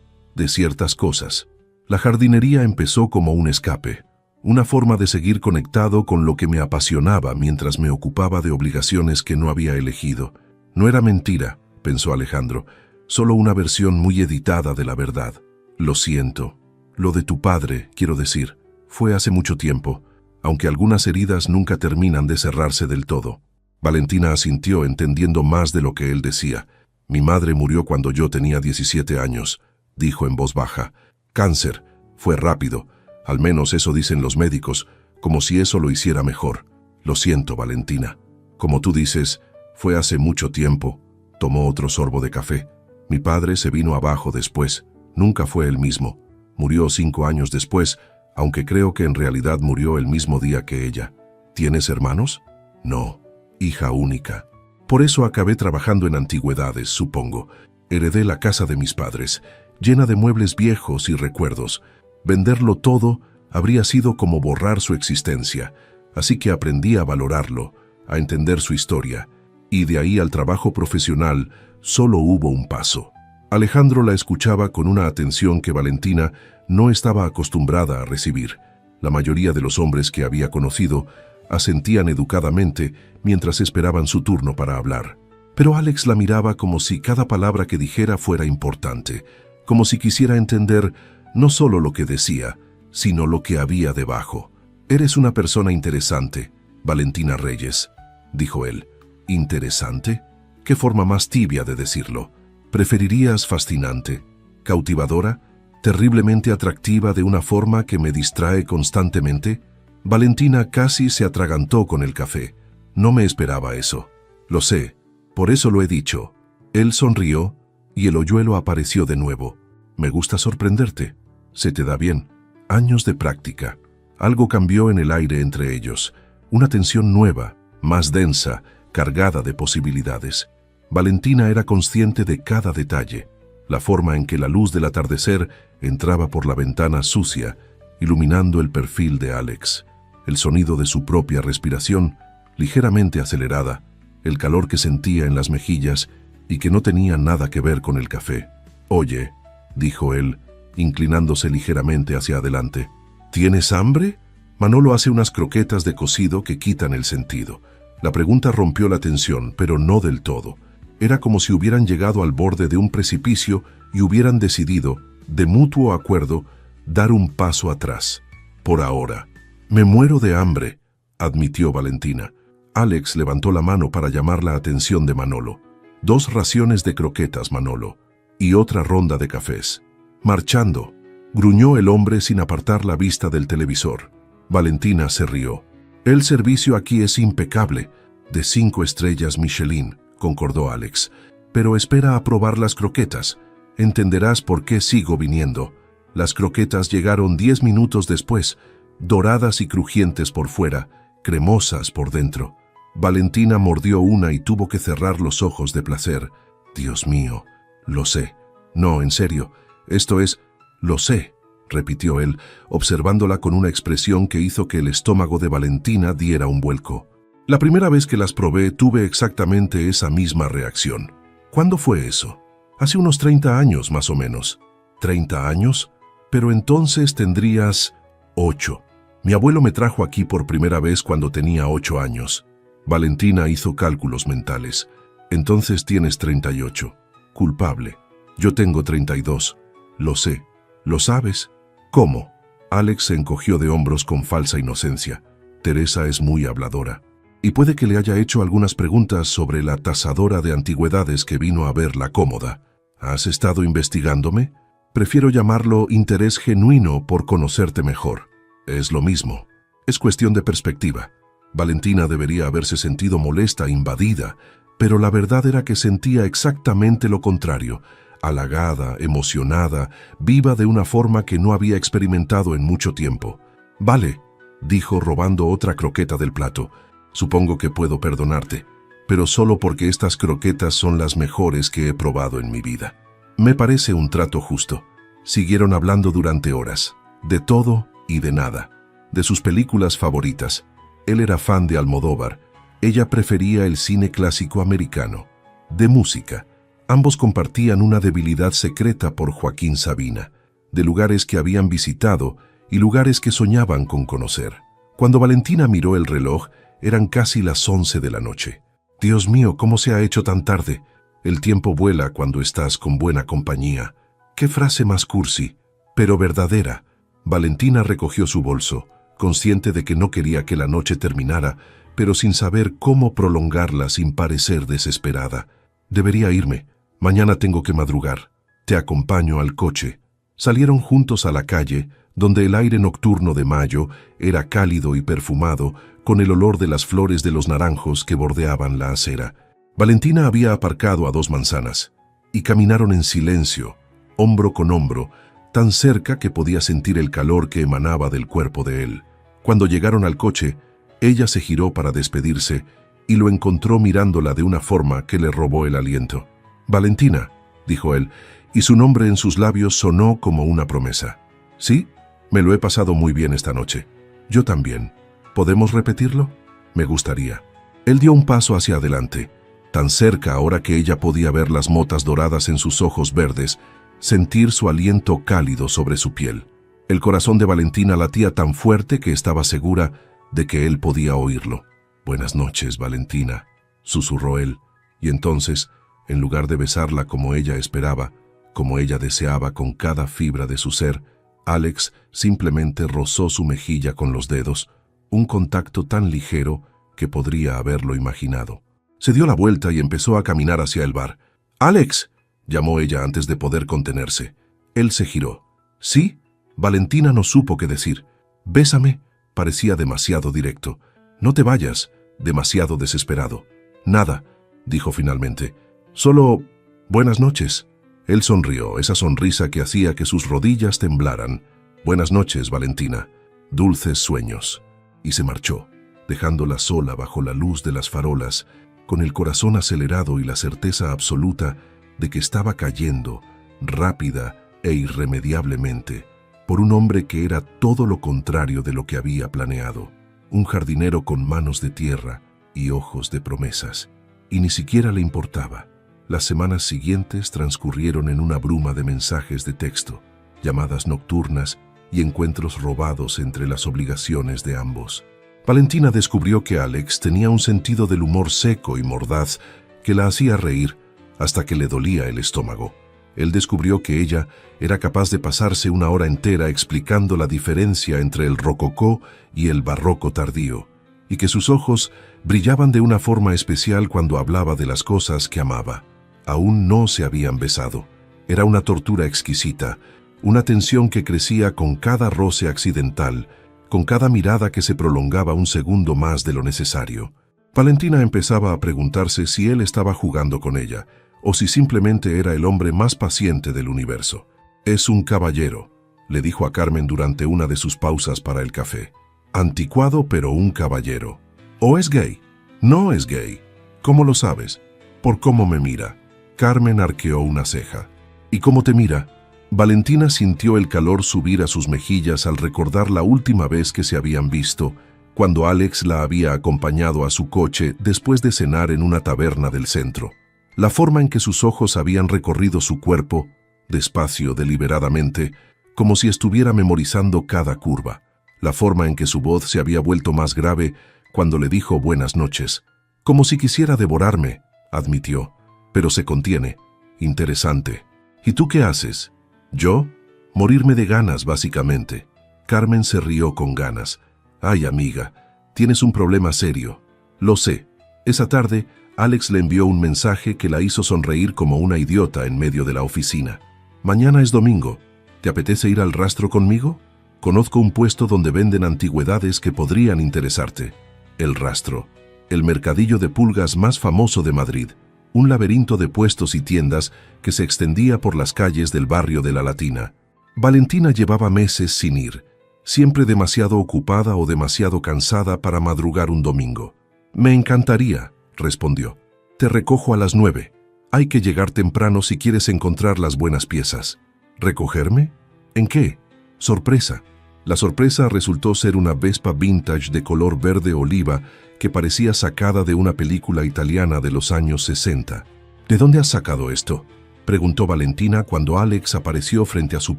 S1: ciertas cosas. La jardinería empezó como un escape, una forma de seguir conectado con lo que me apasionaba mientras me ocupaba de obligaciones que no había elegido. No era mentira, pensó Alejandro, solo una versión muy editada de la verdad. Lo siento. Lo de tu padre, quiero decir, fue hace mucho tiempo, aunque algunas heridas nunca terminan de cerrarse del todo. Valentina asintió, entendiendo más de lo que él decía. Mi madre murió cuando yo tenía 17 años, dijo en voz baja. Cáncer. Fue rápido. Al menos eso dicen los médicos, como si eso lo hiciera mejor. Lo siento, Valentina. Como tú dices, fue hace mucho tiempo. Tomó otro sorbo de café. Mi padre se vino abajo después. Nunca fue el mismo. Murió 5 años después, aunque creo que en realidad murió el mismo día que ella. ¿Tienes hermanos? No, hija única. Por eso acabé trabajando en antigüedades, supongo. Heredé la casa de mis padres, llena de muebles viejos y recuerdos. Venderlo todo habría sido como borrar su existencia, así que aprendí a valorarlo, a entender su historia, y de ahí al trabajo profesional solo hubo un paso. Alejandro la escuchaba con una atención que Valentina no estaba acostumbrada a recibir. La mayoría de los hombres que había conocido asentían educadamente mientras esperaban su turno para hablar. Pero Alex la miraba como si cada palabra que dijera fuera importante, como si quisiera entender no solo lo que decía, sino lo que había debajo. «Eres una persona interesante, Valentina Reyes», dijo él. ¿Interesante? ¿Qué forma más tibia de decirlo? ¿Preferirías fascinante, cautivadora, terriblemente atractiva de una forma que me distrae constantemente? Valentina casi se atragantó con el café. No me esperaba eso. Lo sé, por eso lo he dicho. Él sonrió y el hoyuelo apareció de nuevo. Me gusta sorprenderte. Se te da bien. Años de práctica. Algo cambió en el aire entre ellos. Una tensión nueva, más densa, cargada de posibilidades. Valentina era consciente de cada detalle. La forma en que la luz del atardecer entraba por la ventana sucia, iluminando el perfil de Alex. El sonido de su propia respiración, ligeramente acelerada. El calor que sentía en las mejillas y que no tenía nada que ver con el café. «Oye», dijo él, inclinándose ligeramente hacia adelante. ¿Tienes hambre? Manolo hace unas croquetas de cocido que quitan el sentido. La pregunta rompió la tensión, pero no del todo. Era como si hubieran llegado al borde de un precipicio y hubieran decidido, de mutuo acuerdo, dar un paso atrás. Por ahora. Me muero de hambre, admitió Valentina. Alex levantó la mano para llamar la atención de Manolo. 2 raciones de croquetas, Manolo, y otra ronda de cafés. Marchando, gruñó el hombre sin apartar la vista del televisor. Valentina se rió. El servicio aquí es impecable, de 5 estrellas Michelin, concordó Alex. Pero espera a probar las croquetas. Entenderás por qué sigo viniendo. Las croquetas llegaron 10 minutos después, doradas y crujientes por fuera, cremosas por dentro. Valentina mordió una y tuvo que cerrar los ojos de placer. Dios mío, lo sé. No, en serio, esto es, lo sé, repitió él, observándola con una expresión que hizo que el estómago de Valentina diera un vuelco. La primera vez que las probé tuve exactamente esa misma reacción. ¿Cuándo fue eso? Hace unos 30 años, más o menos. ¿30 años? Pero entonces tendrías 8. Mi abuelo me trajo aquí por primera vez cuando tenía 8 años. Valentina hizo cálculos mentales. Entonces tienes 38. Culpable. Yo tengo 32. Lo sé. ¿Lo sabes? ¿Cómo? Alex se encogió de hombros con falsa inocencia. Teresa es muy habladora. Y puede que le haya hecho algunas preguntas sobre la tasadora de antigüedades que vino a ver la cómoda. ¿Has estado investigándome? Prefiero llamarlo interés genuino por conocerte mejor. Es lo mismo. Es cuestión de perspectiva. Valentina debería haberse sentido molesta, invadida, pero la verdad era que sentía exactamente lo contrario, halagada, emocionada, viva de una forma que no había experimentado en mucho tiempo. Vale, dijo robando otra croqueta del plato. Supongo que puedo perdonarte, pero solo porque estas croquetas son las mejores que he probado en mi vida. Me parece un trato justo. Siguieron hablando durante horas, de todo y de nada, de sus películas favoritas. Él era fan de Almodóvar, ella prefería el cine clásico americano. De música, ambos compartían una debilidad secreta por Joaquín Sabina, de lugares que habían visitado y lugares que soñaban con conocer. Cuando Valentina miró el reloj, eran casi las 11 de la noche. Dios mío, ¿cómo se ha hecho tan tarde? El tiempo vuela cuando estás con buena compañía. Qué frase más cursi, pero verdadera. Valentina recogió su bolso, consciente de que no quería que la noche terminara, pero sin saber cómo prolongarla sin parecer desesperada. Debería irme. Mañana tengo que madrugar. Te acompaño al coche. Salieron juntos a la calle, donde el aire nocturno de mayo era cálido y perfumado, con el olor de las flores de los naranjos que bordeaban la acera. Valentina había aparcado a 2 manzanas, y caminaron en silencio, hombro con hombro, tan cerca que podía sentir el calor que emanaba del cuerpo de él. Cuando llegaron al coche, ella se giró para despedirse y lo encontró mirándola de una forma que le robó el aliento. «Valentina», dijo él, y su nombre en sus labios sonó como una promesa. «Sí, me lo he pasado muy bien esta noche. Yo también. ¿Podemos repetirlo?» «Me gustaría». Él dio un paso hacia adelante, tan cerca ahora que ella podía ver las motas doradas en sus ojos verdes, sentir su aliento cálido sobre su piel. El corazón de Valentina latía tan fuerte que estaba segura de que él podía oírlo. «Buenas noches, Valentina», susurró él, y entonces, en lugar de besarla como ella esperaba, como ella deseaba con cada fibra de su ser, Alex simplemente rozó su mejilla con los dedos, un contacto tan ligero que podría haberlo imaginado. Se dio la vuelta y empezó a caminar hacia el bar. «¡Alex!», llamó ella antes de poder contenerse. Él se giró. «¿Sí?». Valentina no supo qué decir. «Bésame», parecía demasiado directo. «No te vayas», demasiado desesperado. «Nada», dijo finalmente. «Solo buenas noches». Él sonrió, esa sonrisa que hacía que sus rodillas temblaran. «Buenas noches, Valentina. Dulces sueños». Y se marchó, dejándola sola bajo la luz de las farolas, con el corazón acelerado y la certeza absoluta de que estaba cayendo, rápida e irremediablemente, por un hombre que era todo lo contrario de lo que había planeado, un jardinero con manos de tierra y ojos de promesas. Y ni siquiera le importaba. Las semanas siguientes transcurrieron en una bruma de mensajes de texto, llamadas nocturnas y encuentros robados entre las obligaciones de ambos. Valentina descubrió que Alex tenía un sentido del humor seco y mordaz que la hacía reír hasta que le dolía el estómago. Él descubrió que ella era capaz de pasarse una hora entera explicando la diferencia entre el rococó y el barroco tardío, y que sus ojos brillaban de una forma especial cuando hablaba de las cosas que amaba. Aún no se habían besado. Era una tortura exquisita, una tensión que crecía con cada roce accidental, con cada mirada que se prolongaba un segundo más de lo necesario. Valentina empezaba a preguntarse si él estaba jugando con ella, o si simplemente era el hombre más paciente del universo. «Es un caballero», le dijo a Carmen durante una de sus pausas para el café. «Anticuado, pero un caballero». «¿O es gay?» «No es gay». «¿Cómo lo sabes?» «Por cómo me mira». Carmen arqueó una ceja. «¿Y cómo te mira?» Valentina sintió el calor subir a sus mejillas al recordar la última vez que se habían visto, cuando Alex la había acompañado a su coche después de cenar en una taberna del centro. La forma en que sus ojos habían recorrido su cuerpo, despacio, deliberadamente, como si estuviera memorizando cada curva. La forma en que su voz se había vuelto más grave cuando le dijo buenas noches. «Como si quisiera devorarme», admitió, pero se contiene. «Interesante. ¿Y tú qué haces?» «¿Yo? Morirme de ganas, básicamente». Carmen se rió con ganas. «Ay, amiga, tienes un problema serio». «Lo sé». Esa tarde, Alex le envió un mensaje que la hizo sonreír como una idiota en medio de la oficina. «Mañana es domingo. ¿Te apetece ir al rastro conmigo? Conozco un puesto donde venden antigüedades que podrían interesarte». El rastro, el mercadillo de pulgas más famoso de Madrid, un laberinto de puestos y tiendas que se extendía por las calles del barrio de La Latina. Valentina llevaba meses sin ir, siempre demasiado ocupada o demasiado cansada para madrugar un domingo. «Me encantaría», respondió. «Te recojo a las 9. Hay que llegar temprano si quieres encontrar las buenas piezas». «¿Recogerme? ¿En qué?» «Sorpresa». La sorpresa resultó ser una Vespa vintage de color verde oliva que parecía sacada de una película italiana de los años 60. «¿De dónde has sacado esto?», preguntó Valentina cuando Alex apareció frente a su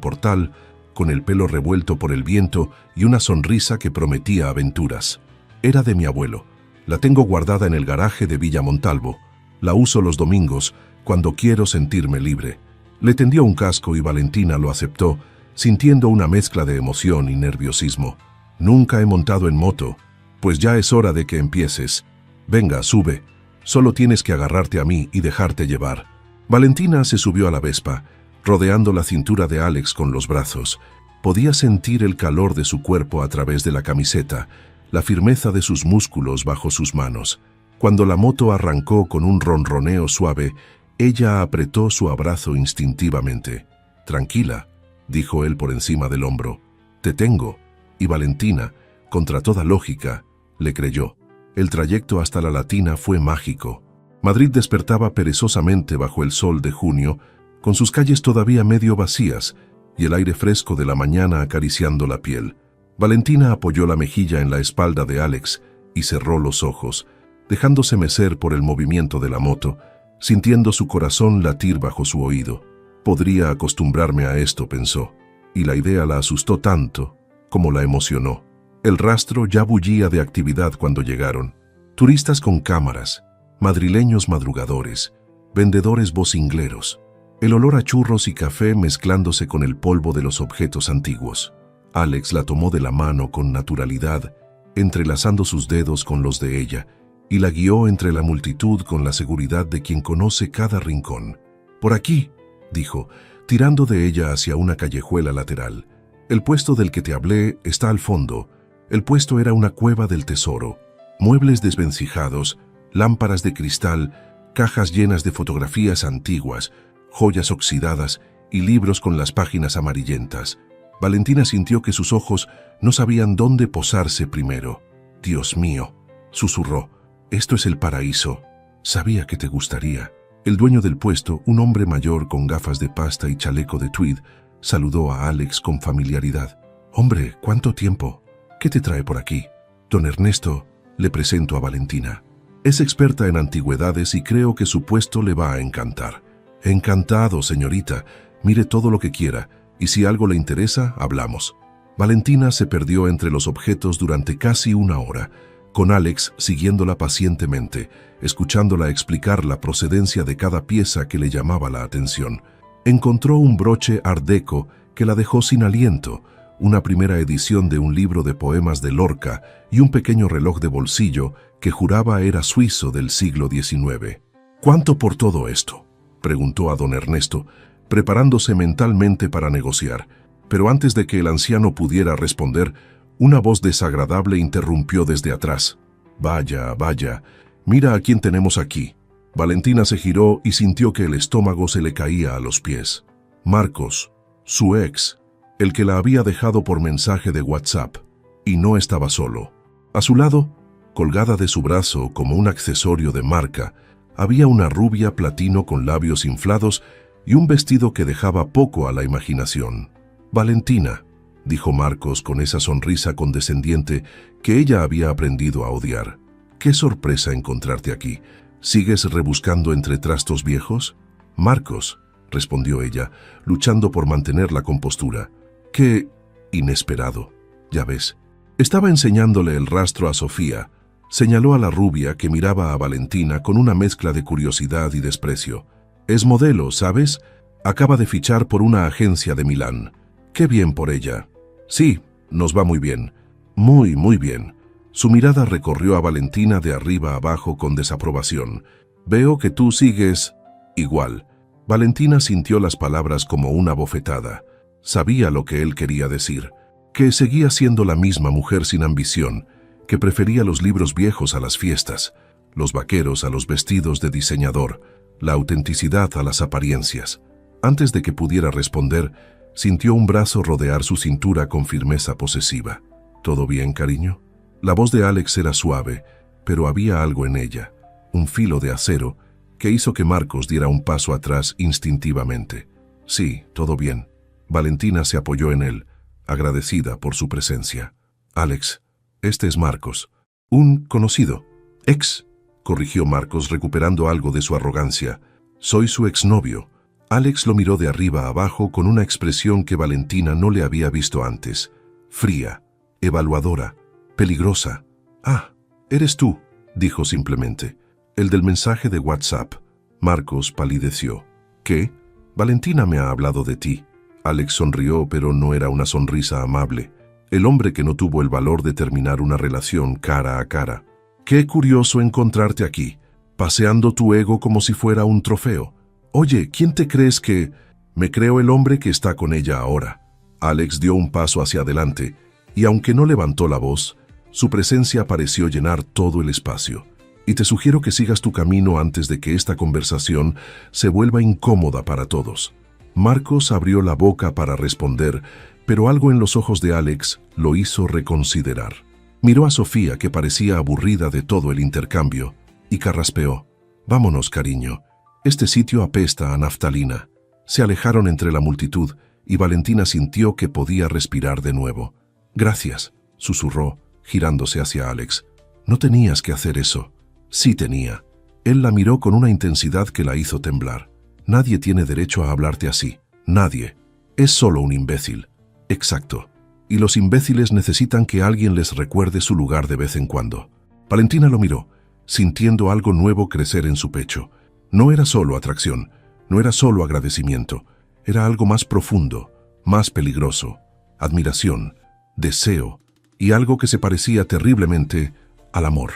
S1: portal, con el pelo revuelto por el viento y una sonrisa que prometía aventuras. «Era de mi abuelo. La tengo guardada en el garaje de Villa Montalvo. La uso los domingos, cuando quiero sentirme libre». Le tendió un casco y Valentina lo aceptó, sintiendo una mezcla de emoción y nerviosismo. «Nunca he montado en moto. Pues ya es hora de que empieces. Venga, sube. Solo tienes que agarrarte a mí y dejarte llevar». Valentina se subió a la Vespa, rodeando la cintura de Alex con los brazos. Podía sentir el calor de su cuerpo a través de la camiseta, la firmeza de sus músculos bajo sus manos. Cuando la moto arrancó con un ronroneo suave, ella apretó su abrazo instintivamente. «Tranquila», dijo él por encima del hombro. «Te tengo». Y Valentina, contra toda lógica, le creyó. El trayecto hasta La Latina fue mágico. Madrid despertaba perezosamente bajo el sol de junio, con sus calles todavía medio vacías y el aire fresco de la mañana acariciando la piel. Valentina apoyó la mejilla en la espalda de Alex y cerró los ojos, dejándose mecer por el movimiento de la moto, sintiendo su corazón latir bajo su oído. «Podría acostumbrarme a esto», pensó, y la idea la asustó tanto como la emocionó. El rastro ya bullía de actividad cuando llegaron. Turistas con cámaras, madrileños madrugadores, vendedores vocingleros, el olor a churros y café mezclándose con el polvo de los objetos antiguos. Alex la tomó de la mano con naturalidad, entrelazando sus dedos con los de ella, y la guió entre la multitud con la seguridad de quien conoce cada rincón. «Por aquí», dijo, tirando de ella hacia una callejuela lateral. «El puesto del que te hablé está al fondo». El puesto era una cueva del tesoro. Muebles desvencijados, lámparas de cristal, cajas llenas de fotografías antiguas, joyas oxidadas y libros con las páginas amarillentas. Valentina sintió que sus ojos no sabían dónde posarse primero. «Dios mío», susurró, «esto es el paraíso. Sabía que te gustaría». El dueño del puesto, un hombre mayor con gafas de pasta y chaleco de tweed, saludó a Alex con familiaridad. «Hombre, ¿cuánto tiempo? ¿Qué te trae por aquí?» «Don Ernesto», le presento a Valentina. «Es experta en antigüedades y creo que su puesto le va a encantar». «Encantado, señorita. Mire todo lo que quiera, y si algo le interesa, hablamos». Valentina se perdió entre los objetos durante casi una hora, con Alex siguiéndola pacientemente, escuchándola explicar la procedencia de cada pieza que le llamaba la atención. Encontró un broche art déco que la dejó sin aliento, una primera edición de un libro de poemas de Lorca y un pequeño reloj de bolsillo que juraba era suizo del siglo XIX. «¿Cuánto por todo esto?», preguntó a don Ernesto, preparándose mentalmente para negociar. Pero antes de que el anciano pudiera responder, una voz desagradable interrumpió desde atrás. «Vaya, vaya, mira a quién tenemos aquí». Valentina se giró y sintió que el estómago se le caía a los pies. Marcos, su ex, el que la había dejado por mensaje de WhatsApp, y no estaba solo. A su lado, colgada de su brazo como un accesorio de marca, había una rubia platino con labios inflados y un vestido que dejaba poco a la imaginación. «Valentina», dijo Marcos con esa sonrisa condescendiente que ella había aprendido a odiar. «Qué sorpresa encontrarte aquí. ¿Sigues rebuscando entre trastos viejos?» «Marcos», respondió ella, luchando por mantener la compostura. «Qué inesperado. Ya ves». Estaba enseñándole el rastro a Sofía. Señaló a la rubia que miraba a Valentina con una mezcla de curiosidad y desprecio. «Es modelo, ¿sabes? Acaba de fichar por una agencia de Milán. Qué bien por ella». «Sí, nos va muy bien. Muy, muy bien». Su mirada recorrió a Valentina de arriba a abajo con desaprobación. «Veo que tú sigues igual». Valentina sintió las palabras como una bofetada. Sabía lo que él quería decir, que seguía siendo la misma mujer sin ambición, que prefería los libros viejos a las fiestas, los vaqueros a los vestidos de diseñador, la autenticidad a las apariencias. Antes de que pudiera responder, sintió un brazo rodear su cintura con firmeza posesiva. «¿Todo bien, cariño?». La voz de Alex era suave, pero había algo en ella, un filo de acero, que hizo que Marcos diera un paso atrás instintivamente. «Sí, todo bien». Valentina se apoyó en él, agradecida por su presencia. «Alex, este es Marcos». «Un conocido». «Ex», corrigió Marcos recuperando algo de su arrogancia. «Soy su exnovio». Alex lo miró de arriba a abajo con una expresión que Valentina no le había visto antes. Fría, evaluadora, peligrosa. «Ah, eres tú», dijo simplemente. «El del mensaje de WhatsApp». Marcos palideció. «¿Qué? Valentina me ha hablado de ti». Alex sonrió, pero no era una sonrisa amable. El hombre que no tuvo el valor de terminar una relación cara a cara. «Qué curioso encontrarte aquí, paseando tu ego como si fuera un trofeo. Oye, ¿quién te crees que...?» «Me creo el hombre que está con ella ahora». Alex dio un paso hacia adelante, y aunque no levantó la voz, su presencia pareció llenar todo el espacio. «Y te sugiero que sigas tu camino antes de que esta conversación se vuelva incómoda para todos». Marcos abrió la boca para responder, pero algo en los ojos de Alex lo hizo reconsiderar. Miró a Sofía, que parecía aburrida de todo el intercambio, y carraspeó. «Vámonos, cariño. Este sitio apesta a naftalina». Se alejaron entre la multitud, y Valentina sintió que podía respirar de nuevo. «Gracias», susurró, girándose hacia Alex. «No tenías que hacer eso». «Sí tenía». Él la miró con una intensidad que la hizo temblar. «Nadie tiene derecho a hablarte así. Nadie. Es solo un imbécil». «Exacto. Y los imbéciles necesitan que alguien les recuerde su lugar de vez en cuando». Valentina lo miró, sintiendo algo nuevo crecer en su pecho. No era solo atracción, no era solo agradecimiento. Era algo más profundo, más peligroso. Admiración, deseo, y algo que se parecía terriblemente al amor.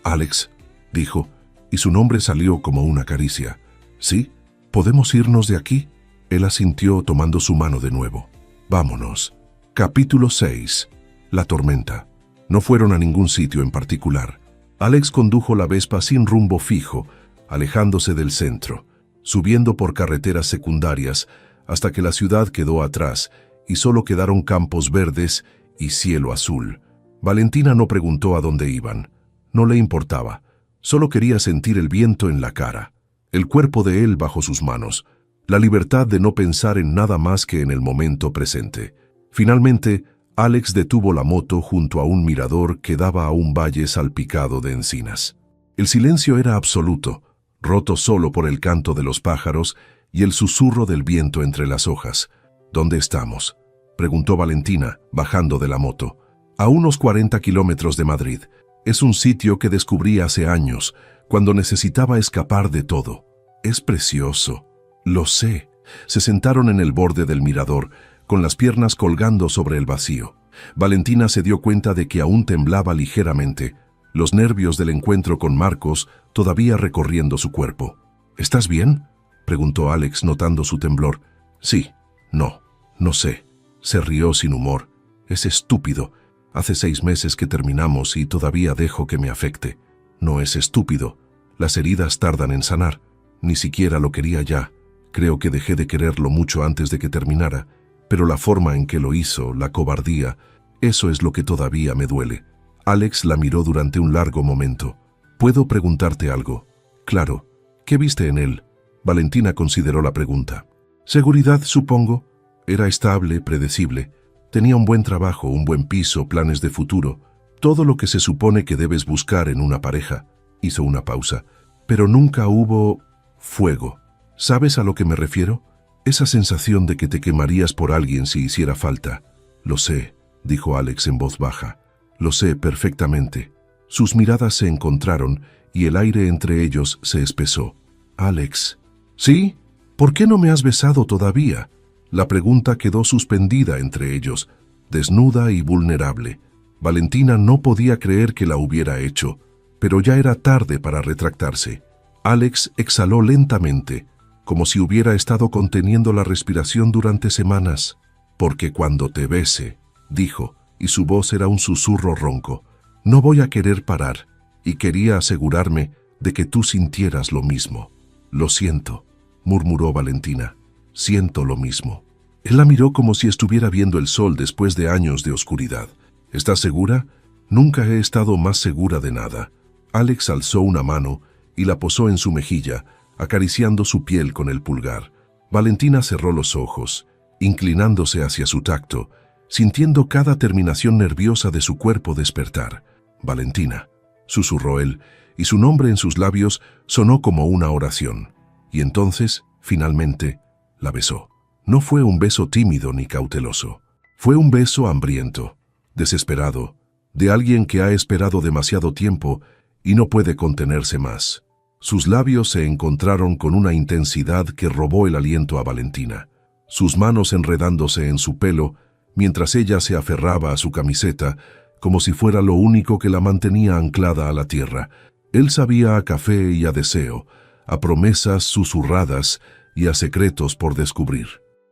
S1: «Alex», dijo, y su nombre salió como una caricia. «¿Sí? ¿Podemos irnos de aquí?». Él asintió tomando su mano de nuevo. «Vámonos». Capítulo 6. La tormenta. No fueron a ningún sitio en particular. Alex condujo la Vespa sin rumbo fijo, alejándose del centro, subiendo por carreteras secundarias hasta que la ciudad quedó atrás y solo quedaron campos verdes y cielo azul. Valentina no preguntó a dónde iban. No le importaba. Solo quería sentir el viento en la cara, el cuerpo de él bajo sus manos, la libertad de no pensar en nada más que en el momento presente. Finalmente, Alex detuvo la moto junto a un mirador que daba a un valle salpicado de encinas. El silencio era absoluto, roto solo por el canto de los pájaros y el susurro del viento entre las hojas. «¿Dónde estamos?», preguntó Valentina, bajando de la moto. «A unos 40 kilómetros de Madrid. Es un sitio que descubrí hace años, cuando necesitaba escapar de todo. Es precioso». «Lo sé». Se sentaron en el borde del mirador, con las piernas colgando sobre el vacío. Valentina se dio cuenta de que aún temblaba ligeramente, los nervios del encuentro con Marcos todavía recorriendo su cuerpo. ¿Estás bien?, preguntó Alex notando su temblor. Sí, no sé. Se rió sin humor. Es estúpido. Hace 6 meses que terminamos y todavía dejo que me afecte. No es estúpido. Las heridas tardan en sanar. Ni siquiera lo quería ya. Creo que dejé de quererlo mucho antes de que terminara, pero la forma en que lo hizo, la cobardía, eso es lo que todavía me duele. Alex la miró durante un largo momento. ¿Puedo preguntarte algo? Claro. ¿Qué viste en él? Valentina consideró la pregunta. Seguridad, supongo. Era estable, predecible. Tenía un buen trabajo, un buen piso, planes de futuro. Todo lo que se supone que debes buscar en una pareja. Hizo una pausa. Pero nunca hubo fuego. ¿Sabes a lo que me refiero? Esa sensación de que te quemarías por alguien si hiciera falta. Lo sé, dijo Alex en voz baja. Lo sé perfectamente. Sus miradas se encontraron y el aire entre ellos se espesó. Alex. ¿Sí? ¿Por qué no me has besado todavía? La pregunta quedó suspendida entre ellos, desnuda y vulnerable. Valentina no podía creer que la hubiera hecho, pero ya era tarde para retractarse. Alex exhaló lentamente, como si hubiera estado conteniendo la respiración durante semanas. Porque cuando te bese, dijo, y su voz era un susurro ronco, no voy a querer parar, y quería asegurarme de que tú sintieras lo mismo. Lo siento, murmuró Valentina. Siento lo mismo. Él la miró como si estuviera viendo el sol después de años de oscuridad. ¿Estás segura? Nunca he estado más segura de nada. Alex alzó una mano y la posó en su mejilla, acariciando su piel con el pulgar. Valentina cerró los ojos, inclinándose hacia su tacto, sintiendo cada terminación nerviosa de su cuerpo despertar. Valentina, susurró él, y su nombre en sus labios sonó como una oración. Y entonces, finalmente, la besó. No fue un beso tímido ni cauteloso. Fue un beso hambriento, desesperado, de alguien que ha esperado demasiado tiempo y no puede contenerse más. Sus labios se encontraron con una intensidad que robó el aliento a Valentina. Sus manos enredándose en su pelo, mientras ella se aferraba a su camiseta, como si fuera lo único que la mantenía anclada a la tierra. Él sabía a café y a deseo, a promesas susurradas y a secretos por descubrir.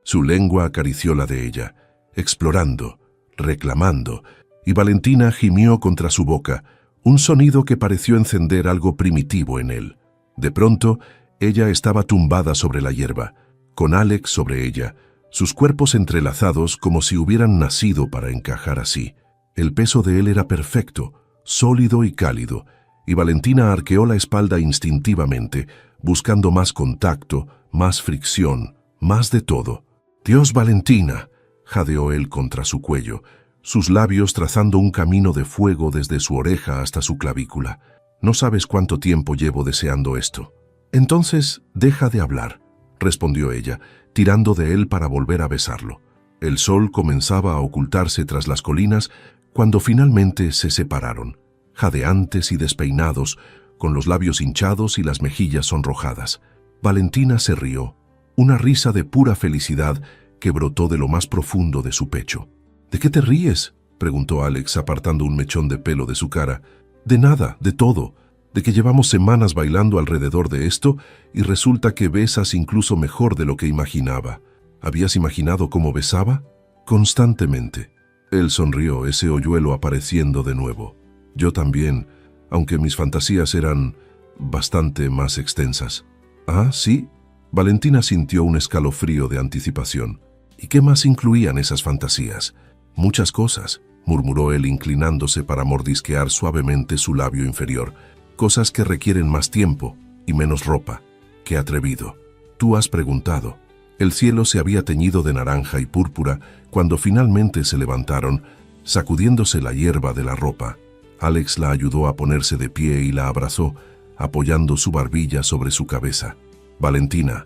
S1: Su lengua acarició la de ella, explorando, reclamando, y Valentina gimió contra su boca, un sonido que pareció encender algo primitivo en él. De pronto, ella estaba tumbada sobre la hierba, con Alex sobre ella, sus cuerpos entrelazados como si hubieran nacido para encajar así. El peso de él era perfecto, sólido y cálido, y Valentina arqueó la espalda instintivamente, buscando más contacto, más fricción, más de todo. «Dios, Valentina», jadeó él contra su cuello, sus labios trazando un camino de fuego desde su oreja hasta su clavícula. «No sabes cuánto tiempo llevo deseando esto». «Entonces, deja de hablar», respondió ella, tirando de él para volver a besarlo. El sol comenzaba a ocultarse tras las colinas cuando finalmente se separaron, jadeantes y despeinados, con los labios hinchados y las mejillas sonrojadas. Valentina se rió, una risa de pura felicidad que brotó de lo más profundo de su pecho. «¿De qué te ríes?», preguntó Alex apartando un mechón de pelo de su cara. «De nada, de todo, de que llevamos semanas bailando alrededor de esto y resulta que besas incluso mejor de lo que imaginaba. ¿Habías imaginado cómo besaba?». «Constantemente». Él sonrió, ese hoyuelo apareciendo de nuevo. «Yo también, aunque mis fantasías eran bastante más extensas». «Ah, ¿sí?». Valentina sintió un escalofrío de anticipación. «¿Y qué más incluían esas fantasías?». «Muchas cosas», murmuró él inclinándose para mordisquear suavemente su labio inferior. «Cosas que requieren más tiempo y menos ropa». «Qué atrevido». «Tú has preguntado». El cielo se había teñido de naranja y púrpura cuando finalmente se levantaron, sacudiéndose la hierba de la ropa. Alex la ayudó a ponerse de pie y la abrazó, apoyando su barbilla sobre su cabeza. «Valentina,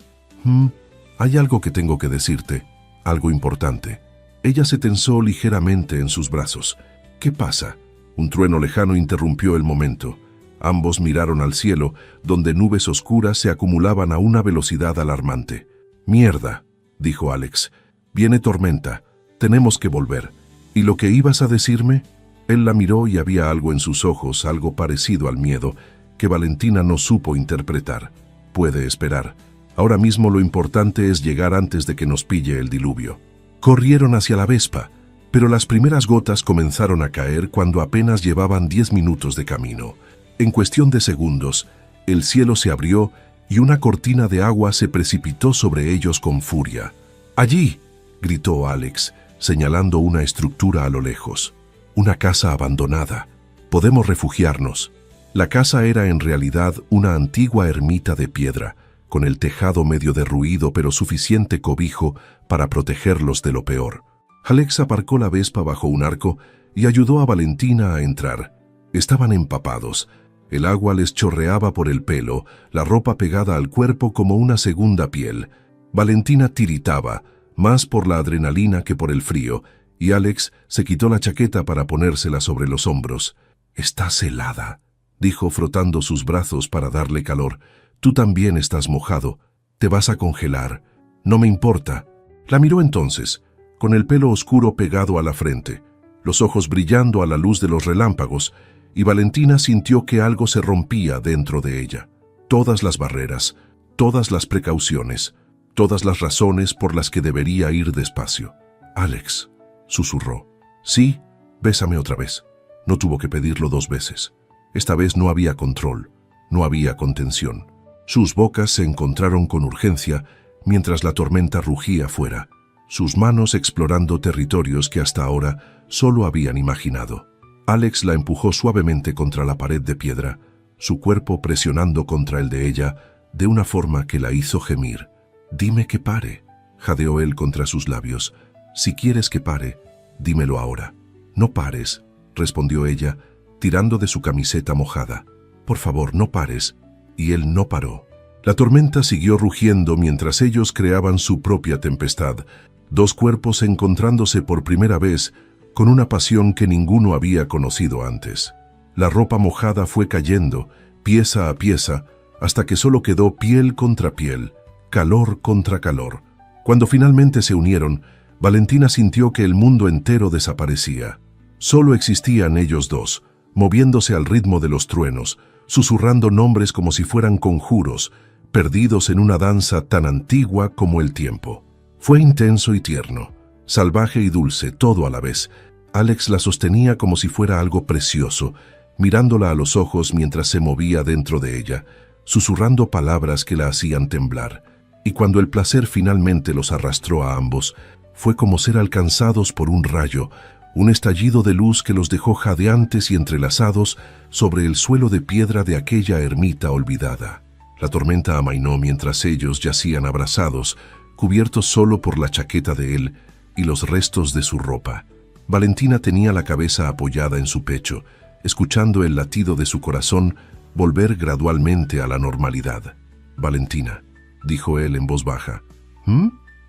S1: hay algo que tengo que decirte, algo importante». Ella se tensó ligeramente en sus brazos. «¿Qué pasa?». Un trueno lejano interrumpió el momento. Ambos miraron al cielo, donde nubes oscuras se acumulaban a una velocidad alarmante. Mierda, dijo Alex. Viene tormenta. Tenemos que volver. ¿Y lo que ibas a decirme? Él la miró y había algo en sus ojos, algo parecido al miedo, que Valentina no supo interpretar. Puede esperar. Ahora mismo lo importante es llegar antes de que nos pille el diluvio. Corrieron hacia la Vespa, pero las primeras gotas comenzaron a caer cuando apenas llevaban 10 minutos de camino. En cuestión de segundos, el cielo se abrió y una cortina de agua se precipitó sobre ellos con furia. ¡Allí!, gritó Alex, señalando una estructura a lo lejos. Una casa abandonada. Podemos refugiarnos. La casa era en realidad una antigua ermita de piedra, con el tejado medio derruido pero suficiente cobijo para protegerlos de lo peor. Alex aparcó la Vespa bajo un arco y ayudó a Valentina a entrar. Estaban empapados. El agua les chorreaba por el pelo, la ropa pegada al cuerpo como una segunda piel. Valentina tiritaba, más por la adrenalina que por el frío, y Alex se quitó la chaqueta para ponérsela sobre los hombros. «Estás helada», dijo frotando sus brazos para darle calor. «Tú también estás mojado. Te vas a congelar. No me importa». La miró entonces, con el pelo oscuro pegado a la frente, los ojos brillando a la luz de los relámpagos, y Valentina sintió que algo se rompía dentro de ella. Todas las barreras, todas las precauciones, todas las razones por las que debería ir despacio. «Alex», susurró. «Sí, bésame otra vez». No tuvo que pedirlo 2 veces. Esta vez no había control, no había contención. Sus bocas se encontraron con urgencia mientras la tormenta rugía fuera, sus manos explorando territorios que hasta ahora solo habían imaginado. Alex la empujó suavemente contra la pared de piedra, su cuerpo presionando contra el de ella de una forma que la hizo gemir. «Dime que pare», jadeó él contra sus labios. «Si quieres que pare, dímelo ahora». «No pares», respondió ella, tirando de su camiseta mojada. «Por favor, no pares». Y él no paró. La tormenta siguió rugiendo mientras ellos creaban su propia tempestad, 2 cuerpos encontrándose por primera vez con una pasión que ninguno había conocido antes. La ropa mojada fue cayendo, pieza a pieza, hasta que solo quedó piel contra piel, calor contra calor. Cuando finalmente se unieron, Valentina sintió que el mundo entero desaparecía. Solo existían ellos dos, moviéndose al ritmo de los truenos, susurrando nombres como si fueran conjuros, perdidos en una danza tan antigua como el tiempo. Fue intenso y tierno, salvaje y dulce, todo a la vez. Alex la sostenía como si fuera algo precioso, mirándola a los ojos mientras se movía dentro de ella, susurrando palabras que la hacían temblar. Y cuando el placer finalmente los arrastró a ambos, fue como ser alcanzados por un rayo, un estallido de luz que los dejó jadeantes y entrelazados sobre el suelo de piedra de aquella ermita olvidada. La tormenta amainó mientras ellos yacían abrazados, cubiertos solo por la chaqueta de él y los restos de su ropa. Valentina tenía la cabeza apoyada en su pecho, escuchando el latido de su corazón volver gradualmente a la normalidad. «Valentina», dijo él en voz baja.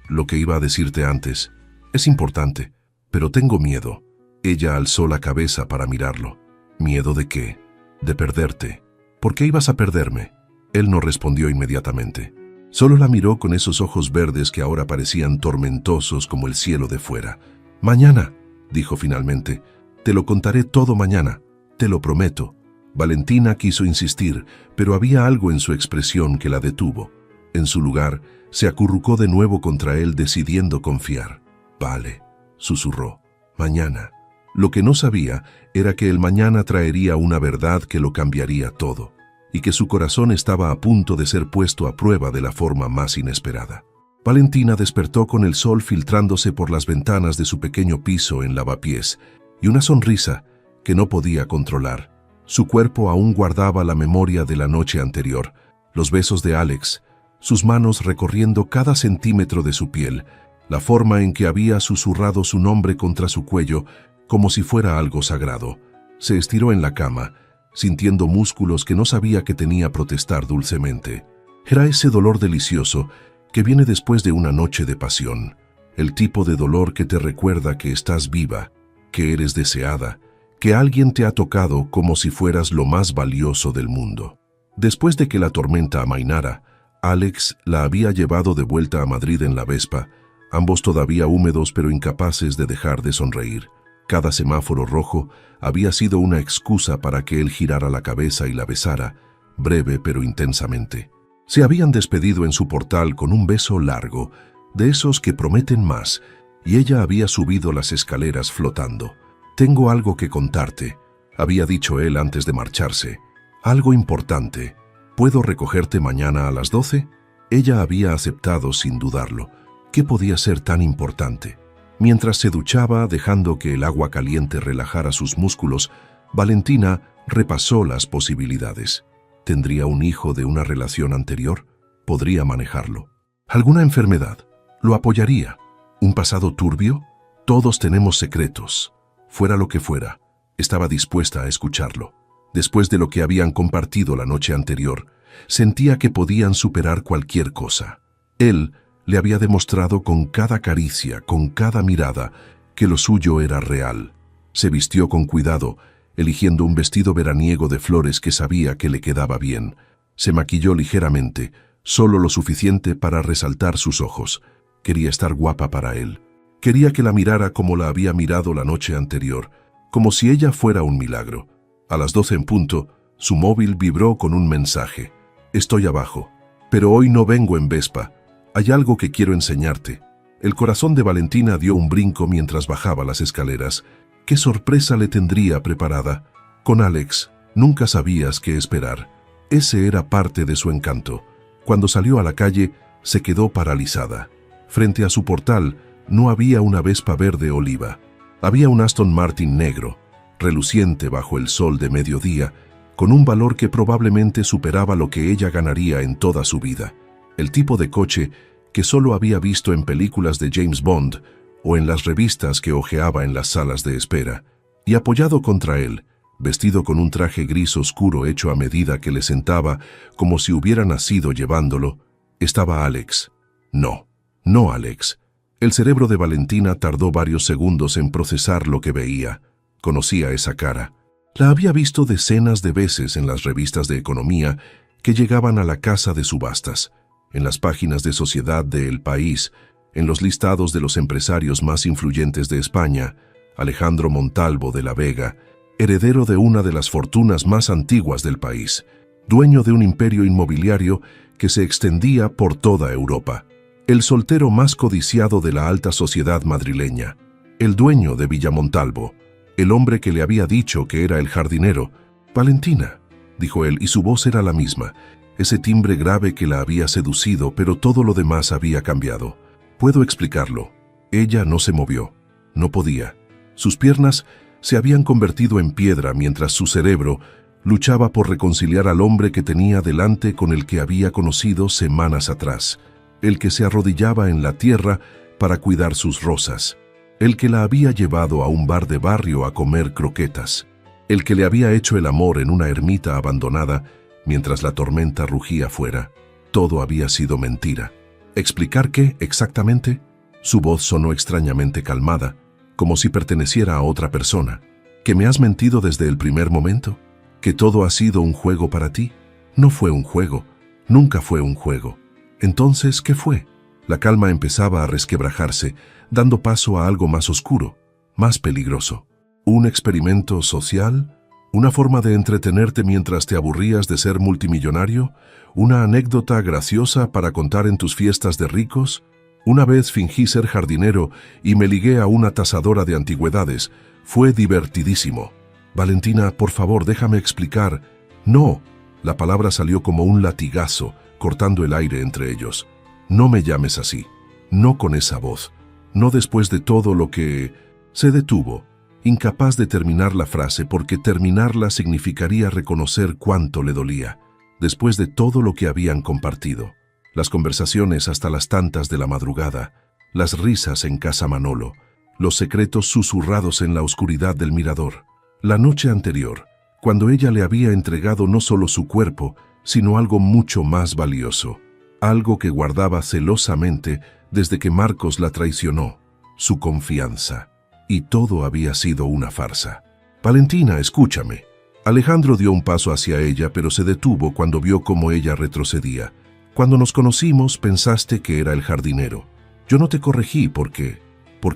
S1: Lo que iba a decirte antes. Es importante, pero tengo miedo». Ella alzó la cabeza para mirarlo. «¿Miedo de qué?» «De perderte». «¿Por qué ibas a perderme?» Él no respondió inmediatamente. Solo la miró con esos ojos verdes que ahora parecían tormentosos como el cielo de fuera. «Mañana», dijo finalmente. «Te lo contaré todo mañana. Te lo prometo». Valentina quiso insistir, pero había algo en su expresión que la detuvo. En su lugar, se acurrucó de nuevo contra él, decidiendo confiar. «Vale», susurró. «Mañana». Lo que no sabía era que el mañana traería una verdad que lo cambiaría todo, y que su corazón estaba a punto de ser puesto a prueba de la forma más inesperada. Valentina despertó con el sol filtrándose por las ventanas de su pequeño piso en Lavapiés, y una sonrisa que no podía controlar. Su cuerpo aún guardaba la memoria de la noche anterior, los besos de Alex, sus manos recorriendo cada centímetro de su piel, la forma en que había susurrado su nombre contra su cuello como si fuera algo sagrado. Se estiró en la cama, sintiendo músculos que no sabía que tenía protestar dulcemente. Era ese dolor delicioso que viene después de una noche de pasión, el tipo de dolor que te recuerda que estás viva, que eres deseada, que alguien te ha tocado como si fueras lo más valioso del mundo. Después de que la tormenta amainara, Alex la había llevado de vuelta a Madrid en la Vespa, ambos todavía húmedos pero incapaces de dejar de sonreír. Cada semáforo rojo había sido una excusa para que él girara la cabeza y la besara, breve pero intensamente. Se habían despedido en su portal con un beso largo, de esos que prometen más, y ella había subido las escaleras flotando. «Tengo algo que contarte», había dicho él antes de marcharse. «Algo importante. ¿Puedo recogerte mañana a las 12?» Ella había aceptado sin dudarlo. ¿Qué podía ser tan importante? Mientras se duchaba, dejando que el agua caliente relajara sus músculos, Valentina repasó las posibilidades. ¿Tendría un hijo de una relación anterior? ¿Podría manejarlo? ¿Alguna enfermedad? ¿Lo apoyaría? ¿Un pasado turbio? Todos tenemos secretos. Fuera lo que fuera, estaba dispuesta a escucharlo. Después de lo que habían compartido la noche anterior, sentía que podían superar cualquier cosa. Él le había demostrado con cada caricia, con cada mirada, que lo suyo era real. Se vistió con cuidado, eligiendo un vestido veraniego de flores que sabía que le quedaba bien. Se maquilló ligeramente, solo lo suficiente para resaltar sus ojos. Quería estar guapa para él. Quería que la mirara como la había mirado la noche anterior, como si ella fuera un milagro. A las 12 en punto, su móvil vibró con un mensaje. «Estoy abajo, pero hoy no vengo en Vespa. Hay algo que quiero enseñarte». El corazón de Valentina dio un brinco mientras bajaba las escaleras. ¿Qué sorpresa le tendría preparada? Con Alex, nunca sabías qué esperar. Ese era parte de su encanto. Cuando salió a la calle, se quedó paralizada. Frente a su portal, no había una Vespa verde oliva. Había un Aston Martin negro, reluciente bajo el sol de mediodía, con un valor que probablemente superaba lo que ella ganaría en toda su vida. El tipo de coche que solo había visto en películas de James Bond o en las revistas que hojeaba en las salas de espera. Y apoyado contra él, vestido con un traje gris oscuro hecho a medida que le sentaba como si hubiera nacido llevándolo, estaba Alex. No, no Alex. El cerebro de Valentina tardó varios segundos en procesar lo que veía. Conocía esa cara. La había visto decenas de veces en las revistas de economía que llegaban a la casa de subastas, en las páginas de sociedad de El País, en los listados de los empresarios más influyentes de España. Alejandro Montalvo de la Vega, heredero de una de las fortunas más antiguas del país, dueño de un imperio inmobiliario que se extendía por toda Europa, el soltero más codiciado de la alta sociedad madrileña, el dueño de Villa Montalvo, el hombre que le había dicho que era el jardinero. «Valentina», dijo él, y su voz era la misma, ese timbre grave que la había seducido, pero todo lo demás había cambiado. «Puedo explicarlo». Ella no se movió. No podía. Sus piernas se habían convertido en piedra mientras su cerebro luchaba por reconciliar al hombre que tenía delante con el que había conocido semanas atrás, el que se arrodillaba en la tierra para cuidar sus rosas, el que la había llevado a un bar de barrio a comer croquetas, el que le había hecho el amor en una ermita abandonada mientras la tormenta rugía fuera. Todo había sido mentira. ¿Explicar qué exactamente? Su voz sonó extrañamente calmada, como si perteneciera a otra persona. ¿Que me has mentido desde el primer momento? ¿Que todo ha sido un juego para ti? No fue un juego. Nunca fue un juego. Entonces, ¿qué fue? La calma empezaba a resquebrajarse, dando paso a algo más oscuro, más peligroso. ¿Un experimento social? ¿Una forma de entretenerte mientras te aburrías de ser multimillonario? ¿Una anécdota graciosa para contar en tus fiestas de ricos? Una vez fingí ser jardinero y me ligué a una tasadora de antigüedades. Fue divertidísimo. Valentina, por favor, déjame explicar. No. La palabra salió como un latigazo, cortando el aire entre ellos. No me llames así. No con esa voz. No después de todo lo que... Se detuvo, incapaz de terminar la frase porque terminarla significaría reconocer cuánto le dolía, después de todo lo que habían compartido. Las conversaciones hasta las tantas de la madrugada, las risas en casa Manolo, los secretos susurrados en la oscuridad del mirador. La noche anterior, cuando ella le había entregado no solo su cuerpo, sino algo mucho más valioso, algo que guardaba celosamente desde que Marcos la traicionó, su confianza. Y todo había sido una farsa. «Valentina, escúchame». Alejandro dio un paso hacia ella, pero se detuvo cuando vio cómo ella retrocedía. Cuando nos conocimos pensaste que era el jardinero. Yo no te corregí porque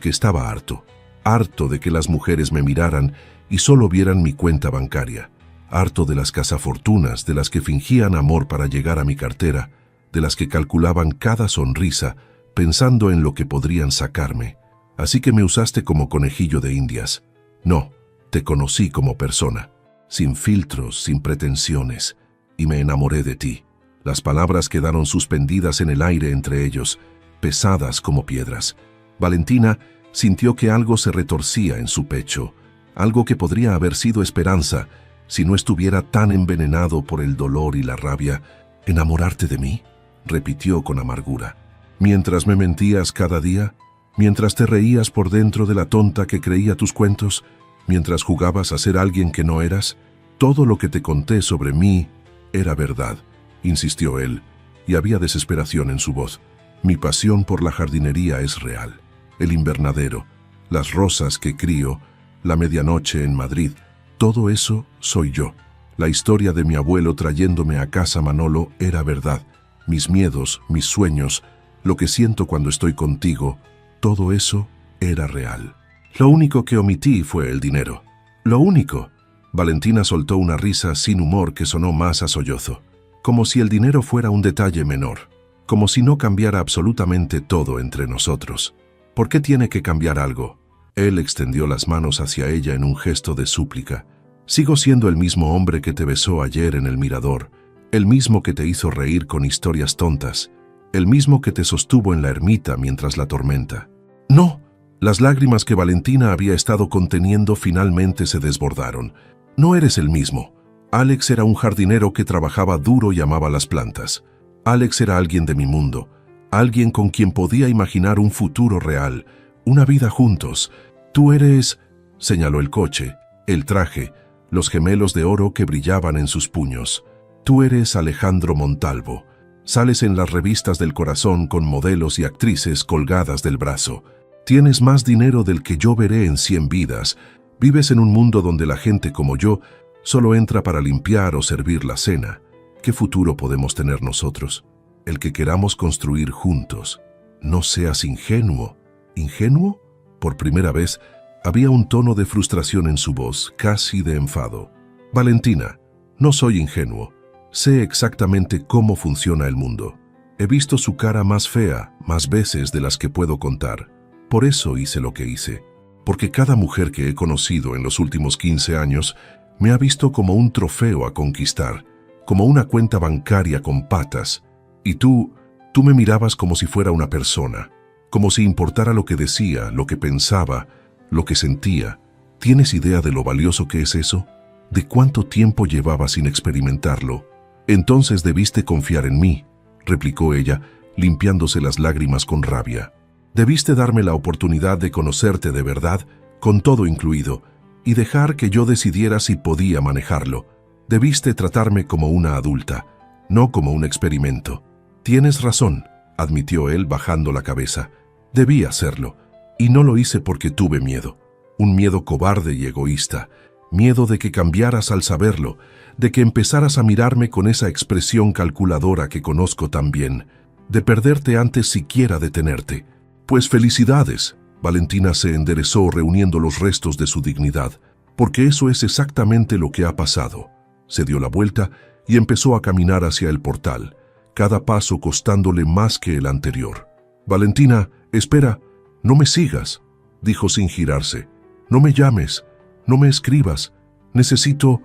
S1: estaba harto de que las mujeres me miraran y solo vieran mi cuenta bancaria, harto de las cazafortunas, de las que fingían amor para llegar a mi cartera, de las que calculaban cada sonrisa pensando en lo que podrían sacarme. Así que me usaste como conejillo de indias. No, te conocí como persona, sin filtros, sin pretensiones, y me enamoré de ti. Las palabras quedaron suspendidas en el aire entre ellos, pesadas como piedras. Valentina sintió que algo se retorcía en su pecho, algo que podría haber sido esperanza si no estuviera tan envenenado por el dolor y la rabia. ¿Enamorarte de mí?, repitió con amargura. Mientras me mentías cada día, mientras te reías por dentro de la tonta que creía tus cuentos, mientras jugabas a ser alguien que no eras, todo lo que te conté sobre mí era verdad, insistió él, y había desesperación en su voz. Mi pasión por la jardinería es real. El invernadero, las rosas que crío, la medianoche en Madrid, todo eso soy yo. La historia de mi abuelo trayéndome a casa Manolo era verdad. Mis miedos, mis sueños, lo que siento cuando estoy contigo, todo eso era real. Lo único que omití fue el dinero. Lo único. Valentina soltó una risa sin humor que sonó más a sollozo. Como si el dinero fuera un detalle menor. Como si no cambiara absolutamente todo entre nosotros. ¿Por qué tiene que cambiar algo? Él extendió las manos hacia ella en un gesto de súplica. Sigo siendo el mismo hombre que te besó ayer en el mirador, el mismo que te hizo reír con historias tontas, el mismo que te sostuvo en la ermita mientras la tormenta. ¡No! Las lágrimas que Valentina había estado conteniendo finalmente se desbordaron. No eres el mismo. Alex era un jardinero que trabajaba duro y amaba las plantas. Alex era alguien de mi mundo, alguien con quien podía imaginar un futuro real, una vida juntos. Tú eres, señaló el coche, el traje, los gemelos de oro que brillaban en sus puños. Tú eres Alejandro Montalvo. Sales en las revistas del corazón con modelos y actrices colgadas del brazo. Tienes más dinero del que yo veré en 100 vidas. Vives en un mundo donde la gente como yo solo entra para limpiar o servir la cena. ¿Qué futuro podemos tener nosotros? El que queramos construir juntos. No seas ingenuo. ¿Ingenuo? Por primera vez, había un tono de frustración en su voz, casi de enfado. Valentina, no soy ingenuo. Sé exactamente cómo funciona el mundo. He visto su cara más fea, más veces de las que puedo contar. Por eso hice lo que hice. Porque cada mujer que he conocido en los últimos 15 años me ha visto como un trofeo a conquistar, como una cuenta bancaria con patas. Y tú me mirabas como si fuera una persona, como si importara lo que decía, lo que pensaba, lo que sentía. ¿Tienes idea de lo valioso que es eso? ¿De cuánto tiempo llevaba sin experimentarlo? Entonces debiste confiar en mí, replicó ella, limpiándose las lágrimas con rabia. Debiste darme la oportunidad de conocerte de verdad, con todo incluido, y dejar que yo decidiera si podía manejarlo. Debiste tratarme como una adulta, no como un experimento. Tienes razón, admitió él bajando la cabeza. Debí hacerlo, y no lo hice porque tuve miedo. Un miedo cobarde y egoísta. Miedo de que cambiaras al saberlo, de que empezaras a mirarme con esa expresión calculadora que conozco tan bien, de perderte antes siquiera de tenerte. Pues felicidades. Valentina se enderezó reuniendo los restos de su dignidad, porque eso es exactamente lo que ha pasado. Se dio la vuelta y empezó a caminar hacia el portal, cada paso costándole más que el anterior. Valentina, espera, no me sigas, dijo sin girarse. No me llames, no me escribas. Necesito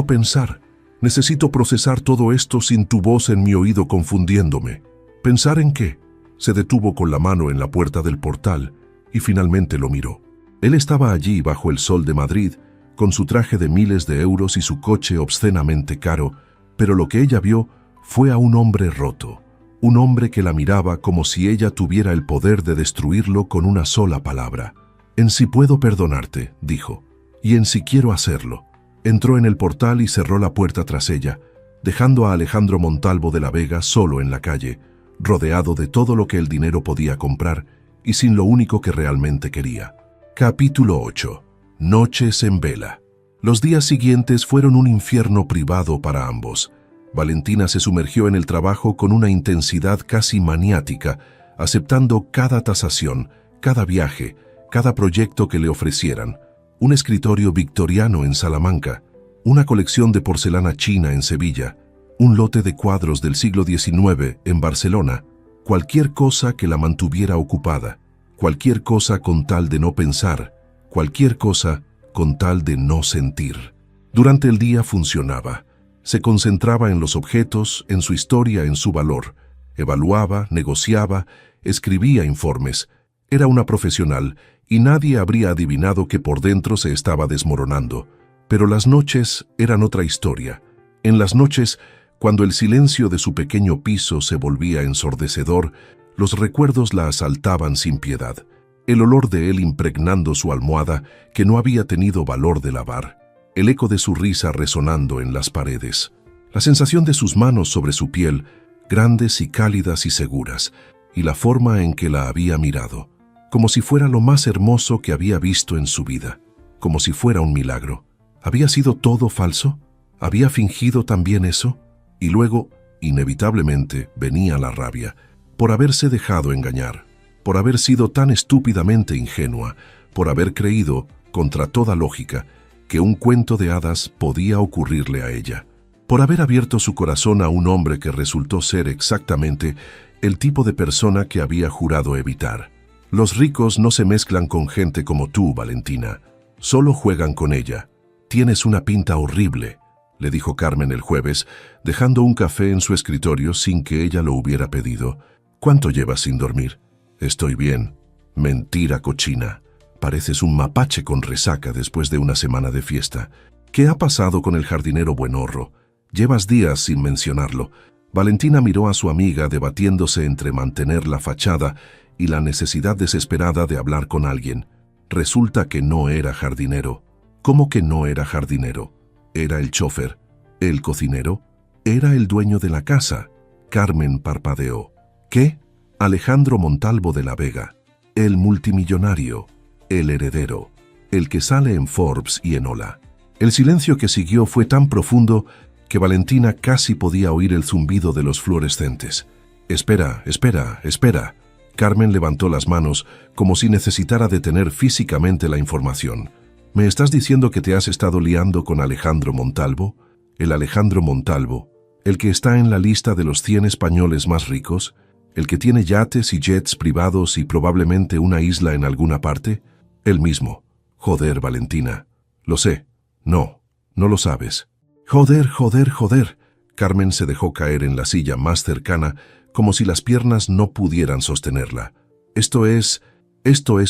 S1: pensar. Necesito procesar todo esto sin tu voz en mi oído confundiéndome. ¿Pensar en qué? Se detuvo con la mano en la puerta del portal y finalmente lo miró. Él estaba allí bajo el sol de Madrid, con su traje de miles de euros y su coche obscenamente caro, pero lo que ella vio fue a un hombre roto, un hombre que la miraba como si ella tuviera el poder de destruirlo con una sola palabra. En sí puedo perdonarte, dijo, y en sí quiero hacerlo. Entró en el portal y cerró la puerta tras ella, dejando a Alejandro Montalvo de la Vega solo en la calle, rodeado de todo lo que el dinero podía comprar y sin lo único que realmente quería. Capítulo 8. Noches en vela. Los días siguientes fueron un infierno privado para ambos. Valentina se sumergió en el trabajo con una intensidad casi maniática, aceptando cada tasación, cada viaje, cada proyecto que le ofrecieran. Un escritorio victoriano en Salamanca, una colección de porcelana china en Sevilla, un lote de cuadros del siglo XIX en Barcelona, cualquier cosa que la mantuviera ocupada, cualquier cosa con tal de no pensar, cualquier cosa con tal de no sentir. Durante el día funcionaba. Se concentraba en los objetos, en su historia, en su valor. Evaluaba, negociaba, escribía informes. Era una profesional y nadie habría adivinado que por dentro se estaba desmoronando. Pero las noches eran otra historia. En las noches, cuando el silencio de su pequeño piso se volvía ensordecedor, los recuerdos la asaltaban sin piedad. El olor de él impregnando su almohada que no había tenido valor de lavar. El eco de su risa resonando en las paredes. La sensación de sus manos sobre su piel, grandes y cálidas y seguras, y la forma en que la había mirado, como si fuera lo más hermoso que había visto en su vida, como si fuera un milagro. ¿Había sido todo falso? ¿Había fingido también eso? Y luego, inevitablemente, venía la rabia, por haberse dejado engañar, por haber sido tan estúpidamente ingenua, por haber creído, contra toda lógica, que un cuento de hadas podía ocurrirle a ella, por haber abierto su corazón a un hombre que resultó ser exactamente el tipo de persona que había jurado evitar. Los ricos no se mezclan con gente como tú, Valentina, solo juegan con ella. Tienes una pinta horrible, le dijo Carmen el jueves, dejando un café en su escritorio sin que ella lo hubiera pedido. ¿Cuánto llevas sin dormir? Estoy bien. Mentira cochina. Pareces un mapache con resaca después de una semana de fiesta. ¿Qué ha pasado con el jardinero Buenorro? Llevas días sin mencionarlo. Valentina miró a su amiga debatiéndose entre mantener la fachada y la necesidad desesperada de hablar con alguien. Resulta que no era jardinero. ¿Cómo que no era jardinero? Era el chofer, el cocinero, era el dueño de la casa. Carmen parpadeó. ¿Qué? Alejandro Montalvo de la Vega, el multimillonario, el heredero, el que sale en Forbes y en Hola. El silencio que siguió fue tan profundo que Valentina casi podía oír el zumbido de los fluorescentes. Espera, espera, espera. Carmen levantó las manos como si necesitara detener físicamente la información. ¿Me estás diciendo que te has estado liando con Alejandro Montalvo? El Alejandro Montalvo, el que está en la lista de los 100 españoles más ricos, el que tiene yates y jets privados y probablemente una isla en alguna parte. Él mismo. Joder, Valentina. Lo sé. No, no lo sabes. Joder, joder, joder. Carmen se dejó caer en la silla más cercana, como si las piernas no pudieran sostenerla. Esto es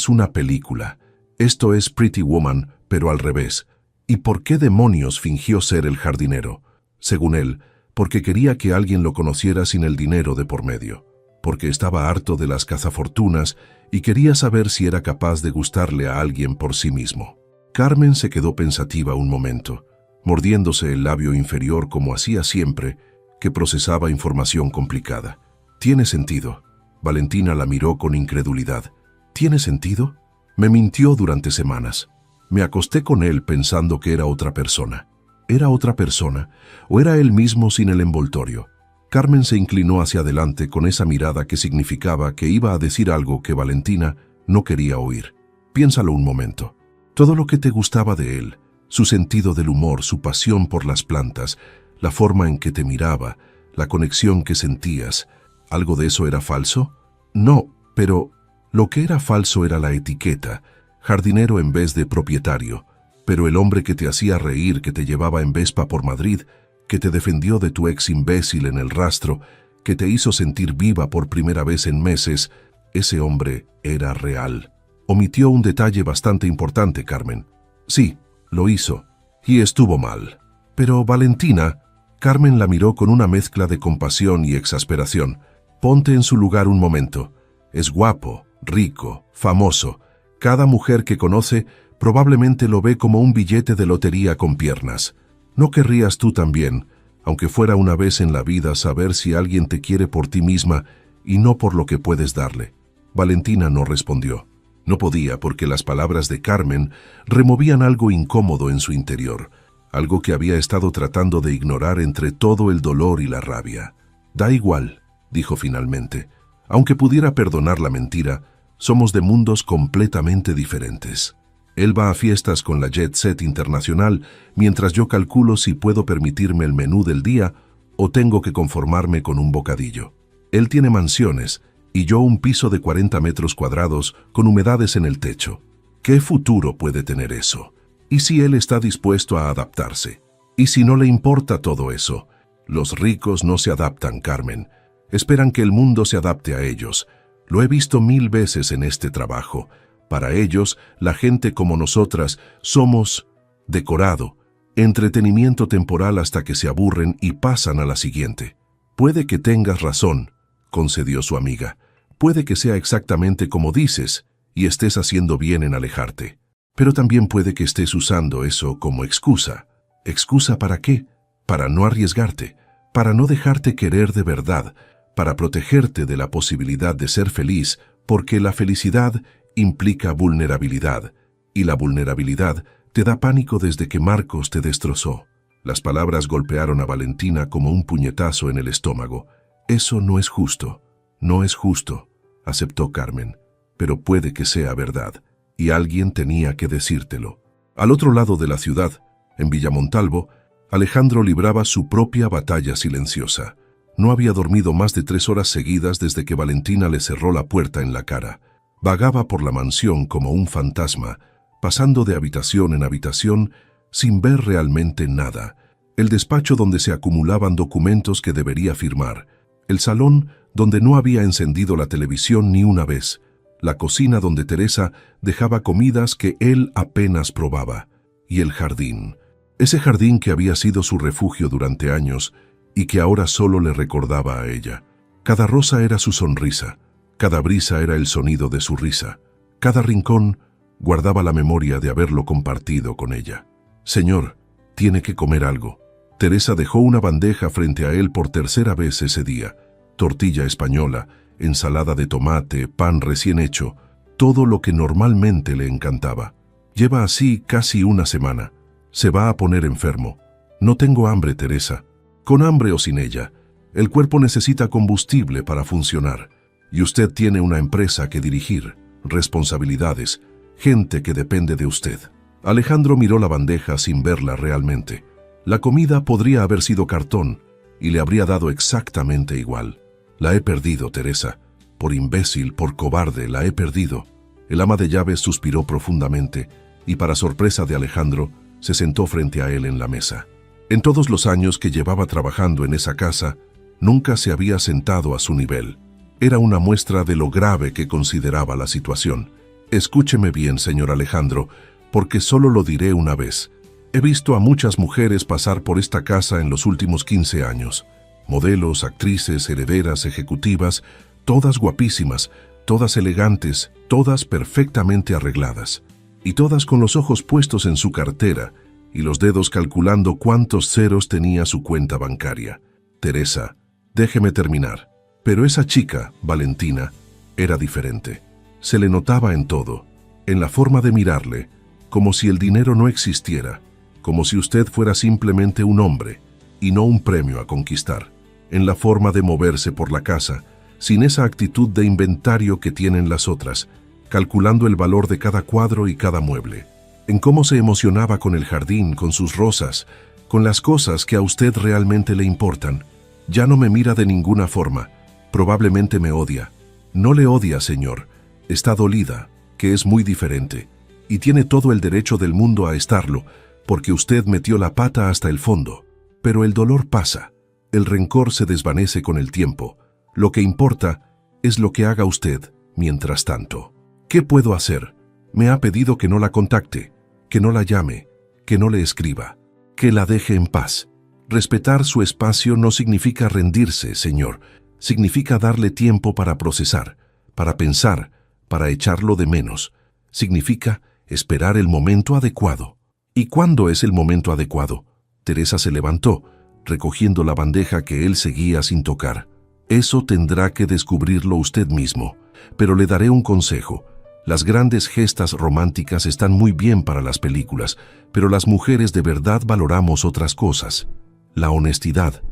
S1: una película. Esto es Pretty Woman, pero al revés. ¿Y por qué demonios fingió ser el jardinero? Según él, porque quería que alguien lo conociera sin el dinero de por medio. Porque estaba harto de las cazafortunas y quería saber si era capaz de gustarle a alguien por sí mismo. Carmen se quedó pensativa un momento, mordiéndose el labio inferior como hacía siempre que procesaba información complicada. ¿Tiene sentido? Valentina la miró con incredulidad. ¿Tiene sentido? Me mintió durante semanas. Me acosté con él pensando que era otra persona. ¿Era otra persona o era él mismo sin el envoltorio? Carmen se inclinó hacia adelante con esa mirada que significaba que iba a decir algo que Valentina no quería oír. Piénsalo un momento. Todo lo que te gustaba de él, su sentido del humor, su pasión por las plantas, la forma en que te miraba, la conexión que sentías, ¿algo de eso era falso? No, pero lo que era falso era la etiqueta, jardinero en vez de propietario. Pero el hombre que te hacía reír, que te llevaba en Vespa por Madrid, que te defendió de tu ex imbécil en el rastro, que te hizo sentir viva por primera vez en meses, ese hombre era real. Omitió un detalle bastante importante, Carmen. Sí, lo hizo, y estuvo mal. Pero Valentina, Carmen la miró con una mezcla de compasión y exasperación. Ponte en su lugar un momento. Es guapo, rico, famoso. Cada mujer que conoce probablemente lo ve como un billete de lotería con piernas. ¿No querrías tú también, aunque fuera una vez en la vida, saber si alguien te quiere por ti misma y no por lo que puedes darle? Valentina no respondió. No podía porque las palabras de Carmen removían algo incómodo en su interior, algo que había estado tratando de ignorar entre todo el dolor y la rabia. Da igual, dijo finalmente. Aunque pudiera perdonar la mentira, somos de mundos completamente diferentes. Él va a fiestas con la Jet Set Internacional, mientras yo calculo si puedo permitirme el menú del día o tengo que conformarme con un bocadillo. Él tiene mansiones y yo un piso de 40 metros cuadrados con humedades en el techo. ¿Qué futuro puede tener eso? ¿Y si él está dispuesto a adaptarse? ¿Y si no le importa todo eso? Los ricos no se adaptan, Carmen. Esperan que el mundo se adapte a ellos. Lo he visto 1000 veces en este trabajo. Para ellos, la gente como nosotras, somos decorado, entretenimiento temporal hasta que se aburren y pasan a la siguiente. Puede que tengas razón, concedió su amiga. Puede que sea exactamente como dices y estés haciendo bien en alejarte. Pero también puede que estés usando eso como excusa. ¿Excusa para qué? Para no arriesgarte, para no dejarte querer de verdad, para protegerte de la posibilidad de ser feliz, porque la felicidad implica vulnerabilidad, y la vulnerabilidad te da pánico desde que Marcos te destrozó. Las palabras golpearon a Valentina como un puñetazo en el estómago. Eso no es justo, no es justo, aceptó Carmen, pero puede que sea verdad, y alguien tenía que decírtelo. Al otro lado de la ciudad, en Villamontalvo, Alejandro libraba su propia batalla silenciosa. No había dormido más de 3 horas seguidas desde que Valentina le cerró la puerta en la cara. Vagaba por la mansión como un fantasma, pasando de habitación en habitación sin ver realmente nada. El despacho donde se acumulaban documentos que debería firmar. El salón donde no había encendido la televisión ni una vez. La cocina donde Teresa dejaba comidas que él apenas probaba. Y el jardín. Ese jardín que había sido su refugio durante años y que ahora solo le recordaba a ella. Cada rosa era su sonrisa. Cada brisa era el sonido de su risa. Cada rincón guardaba la memoria de haberlo compartido con ella. Señor, tiene que comer algo. Teresa dejó una bandeja frente a él por tercera vez ese día. Tortilla española, ensalada de tomate, pan recién hecho, todo lo que normalmente le encantaba. Lleva así casi una semana. Se va a poner enfermo. No tengo hambre, Teresa. Con hambre o sin ella, el cuerpo necesita combustible para funcionar. Y usted tiene una empresa que dirigir, responsabilidades, gente que depende de usted. Alejandro miró la bandeja sin verla realmente. La comida podría haber sido cartón y le habría dado exactamente igual. La he perdido, Teresa. Por imbécil, por cobarde, la he perdido. El ama de llaves suspiró profundamente y, para sorpresa de Alejandro, se sentó frente a él en la mesa. En todos los años que llevaba trabajando en esa casa, nunca se había sentado a su nivel. Era una muestra de lo grave que consideraba la situación. Escúcheme bien, señor Alejandro, porque solo lo diré una vez. He visto a muchas mujeres pasar por esta casa en los últimos 15 años. Modelos, actrices, herederas, ejecutivas, todas guapísimas, todas elegantes, todas perfectamente arregladas. Y todas con los ojos puestos en su cartera y los dedos calculando cuántos ceros tenía su cuenta bancaria. Teresa, déjeme terminar. Pero esa chica, Valentina, era diferente. Se le notaba en todo, en la forma de mirarle, como si el dinero no existiera, como si usted fuera simplemente un hombre y no un premio a conquistar, en la forma de moverse por la casa, sin esa actitud de inventario que tienen las otras, calculando el valor de cada cuadro y cada mueble, en cómo se emocionaba con el jardín, con sus rosas, con las cosas que a usted realmente le importan. Ya no me mira de ninguna forma, probablemente me odia. No le odia, señor. Está dolida, que es muy diferente, y tiene todo el derecho del mundo a estarlo, porque usted metió la pata hasta el fondo. Pero el dolor pasa, el rencor se desvanece con el tiempo. Lo que importa es lo que haga usted mientras tanto. ¿Qué puedo hacer? Me ha pedido que no la contacte, que no la llame, que no le escriba, que la deje en paz. Respetar su espacio no significa rendirse, señor. Significa darle tiempo para procesar, para pensar, para echarlo de menos. Significa esperar el momento adecuado. ¿Y cuándo es el momento adecuado? Teresa se levantó, recogiendo la bandeja que él seguía sin tocar. Eso tendrá que descubrirlo usted mismo, pero le daré un consejo. Las grandes gestas románticas están muy bien para las películas, pero las mujeres de verdad valoramos otras cosas. La honestidad,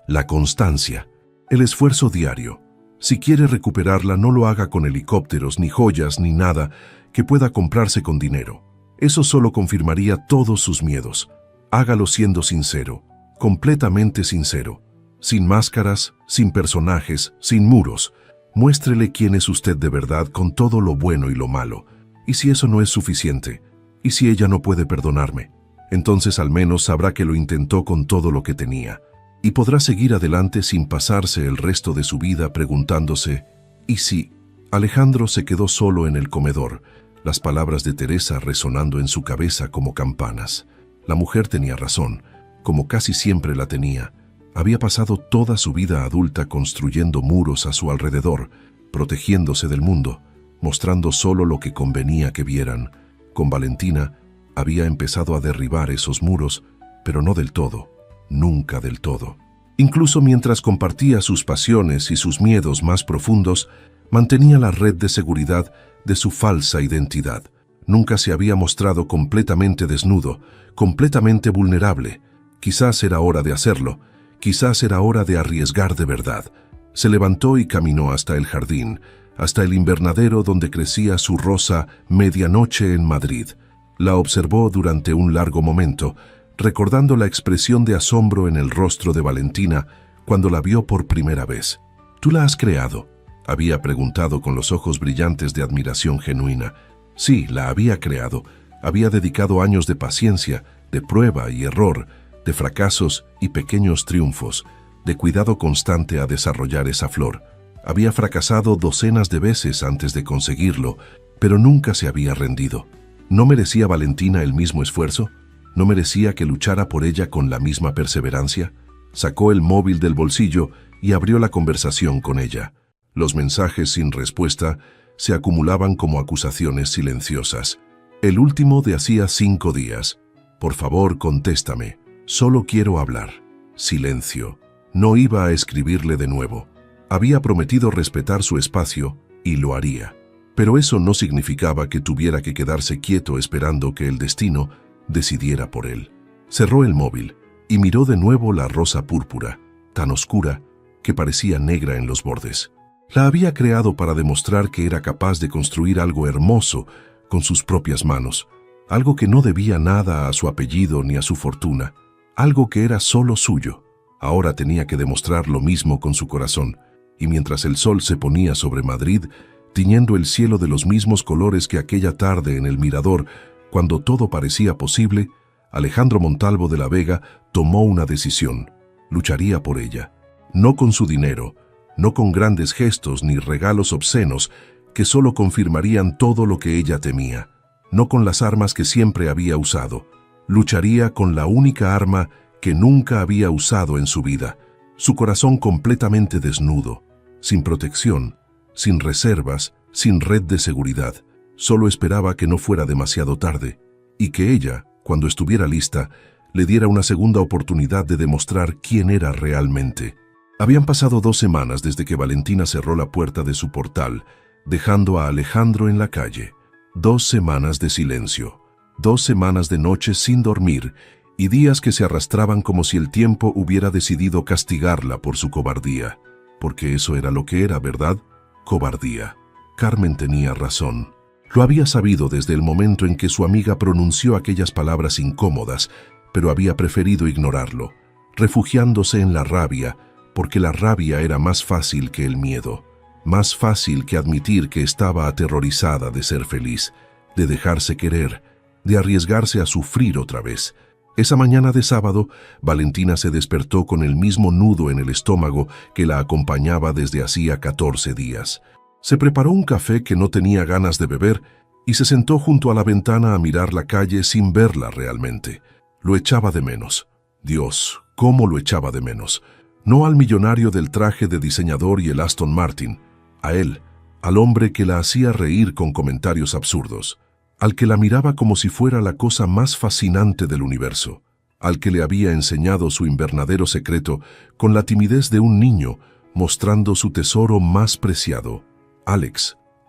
S1: la constancia, el esfuerzo diario. Si quiere recuperarla, no lo haga con helicópteros, ni joyas, ni nada que pueda comprarse con dinero. Eso solo confirmaría todos sus miedos. Hágalo siendo sincero, completamente sincero. Sin máscaras, sin personajes, sin muros. Muéstrele quién es usted de verdad con todo lo bueno y lo malo. Y si eso no es suficiente, y si ella no puede perdonarme, entonces al menos sabrá que lo intentó con todo lo que tenía. Y podrá seguir adelante sin pasarse el resto de su vida preguntándose, ¿y si? Alejandro se quedó solo en el comedor, las palabras de Teresa resonando en su cabeza como campanas. La mujer tenía razón, como casi siempre la tenía. Había pasado toda su vida adulta construyendo muros a su alrededor, protegiéndose del mundo, mostrando solo lo que convenía que vieran. Con Valentina había empezado a derribar esos muros, pero no del todo, nunca del todo. Incluso mientras compartía sus pasiones y sus miedos más profundos, mantenía la red de seguridad de su falsa identidad. Nunca se había mostrado completamente desnudo, completamente vulnerable. Quizás era hora de hacerlo. Quizás era hora de arriesgar de verdad. Se levantó y caminó hasta el jardín, hasta el invernadero donde crecía su rosa Medianoche en Madrid. La observó durante un largo momento, recordando la expresión de asombro en el rostro de Valentina cuando la vio por primera vez. ¿Tú la has creado?, había preguntado con los ojos brillantes de admiración genuina. Sí, la había creado. Había dedicado años de paciencia, de prueba y error, de fracasos y pequeños triunfos, de cuidado constante a desarrollar esa flor. Había fracasado docenas de veces antes de conseguirlo, pero nunca se había rendido. ¿No merecía Valentina el mismo esfuerzo? ¿No merecía que luchara por ella con la misma perseverancia? Sacó el móvil del bolsillo y abrió la conversación con ella. Los mensajes sin respuesta se acumulaban como acusaciones silenciosas. El último de hacía 5 días. Por favor, contéstame. Solo quiero hablar. Silencio. No iba a escribirle de nuevo. Había prometido respetar su espacio y lo haría. Pero eso no significaba que tuviera que quedarse quieto esperando que el destino decidiera por él. Cerró el móvil y miró de nuevo la rosa púrpura, tan oscura que parecía negra en los bordes. La había creado para demostrar que era capaz de construir algo hermoso con sus propias manos, algo que no debía nada a su apellido ni a su fortuna, algo que era solo suyo. Ahora tenía que demostrar lo mismo con su corazón, y mientras el sol se ponía sobre Madrid, tiñendo el cielo de los mismos colores que aquella tarde en el Mirador, cuando todo parecía posible, Alejandro Montalvo de la Vega tomó una decisión. Lucharía por ella, no con su dinero, no con grandes gestos ni regalos obscenos que solo confirmarían todo lo que ella temía, no con las armas que siempre había usado. Lucharía con la única arma que nunca había usado en su vida, su corazón completamente desnudo, sin protección, sin reservas, sin red de seguridad. Solo esperaba que no fuera demasiado tarde y que ella, cuando estuviera lista, le diera una segunda oportunidad de demostrar quién era realmente. Habían pasado 2 semanas desde que Valentina cerró la puerta de su portal, dejando a Alejandro en la calle. 2 semanas de silencio. 2 semanas de noches sin dormir y días que se arrastraban como si el tiempo hubiera decidido castigarla por su cobardía. Porque eso era lo que era, ¿verdad? Cobardía. Carmen tenía razón. Lo había sabido desde el momento en que su amiga pronunció aquellas palabras incómodas, pero había preferido ignorarlo, refugiándose en la rabia, porque la rabia era más fácil que el miedo, más fácil que admitir que estaba aterrorizada de ser feliz, de dejarse querer, de arriesgarse a sufrir otra vez. Esa mañana de sábado, Valentina se despertó con el mismo nudo en el estómago que la acompañaba desde hacía 14 días. Se preparó un café que no tenía ganas de beber y se sentó junto a la ventana a mirar la calle sin verla realmente. Lo echaba de menos. Dios, cómo lo echaba de menos. No al millonario del traje de diseñador y el Aston Martin, a él, al hombre que la hacía reír con comentarios absurdos, al que la miraba como si fuera la cosa más fascinante del universo, al que le había enseñado su invernadero secreto con la timidez de un niño, mostrando su tesoro más preciado.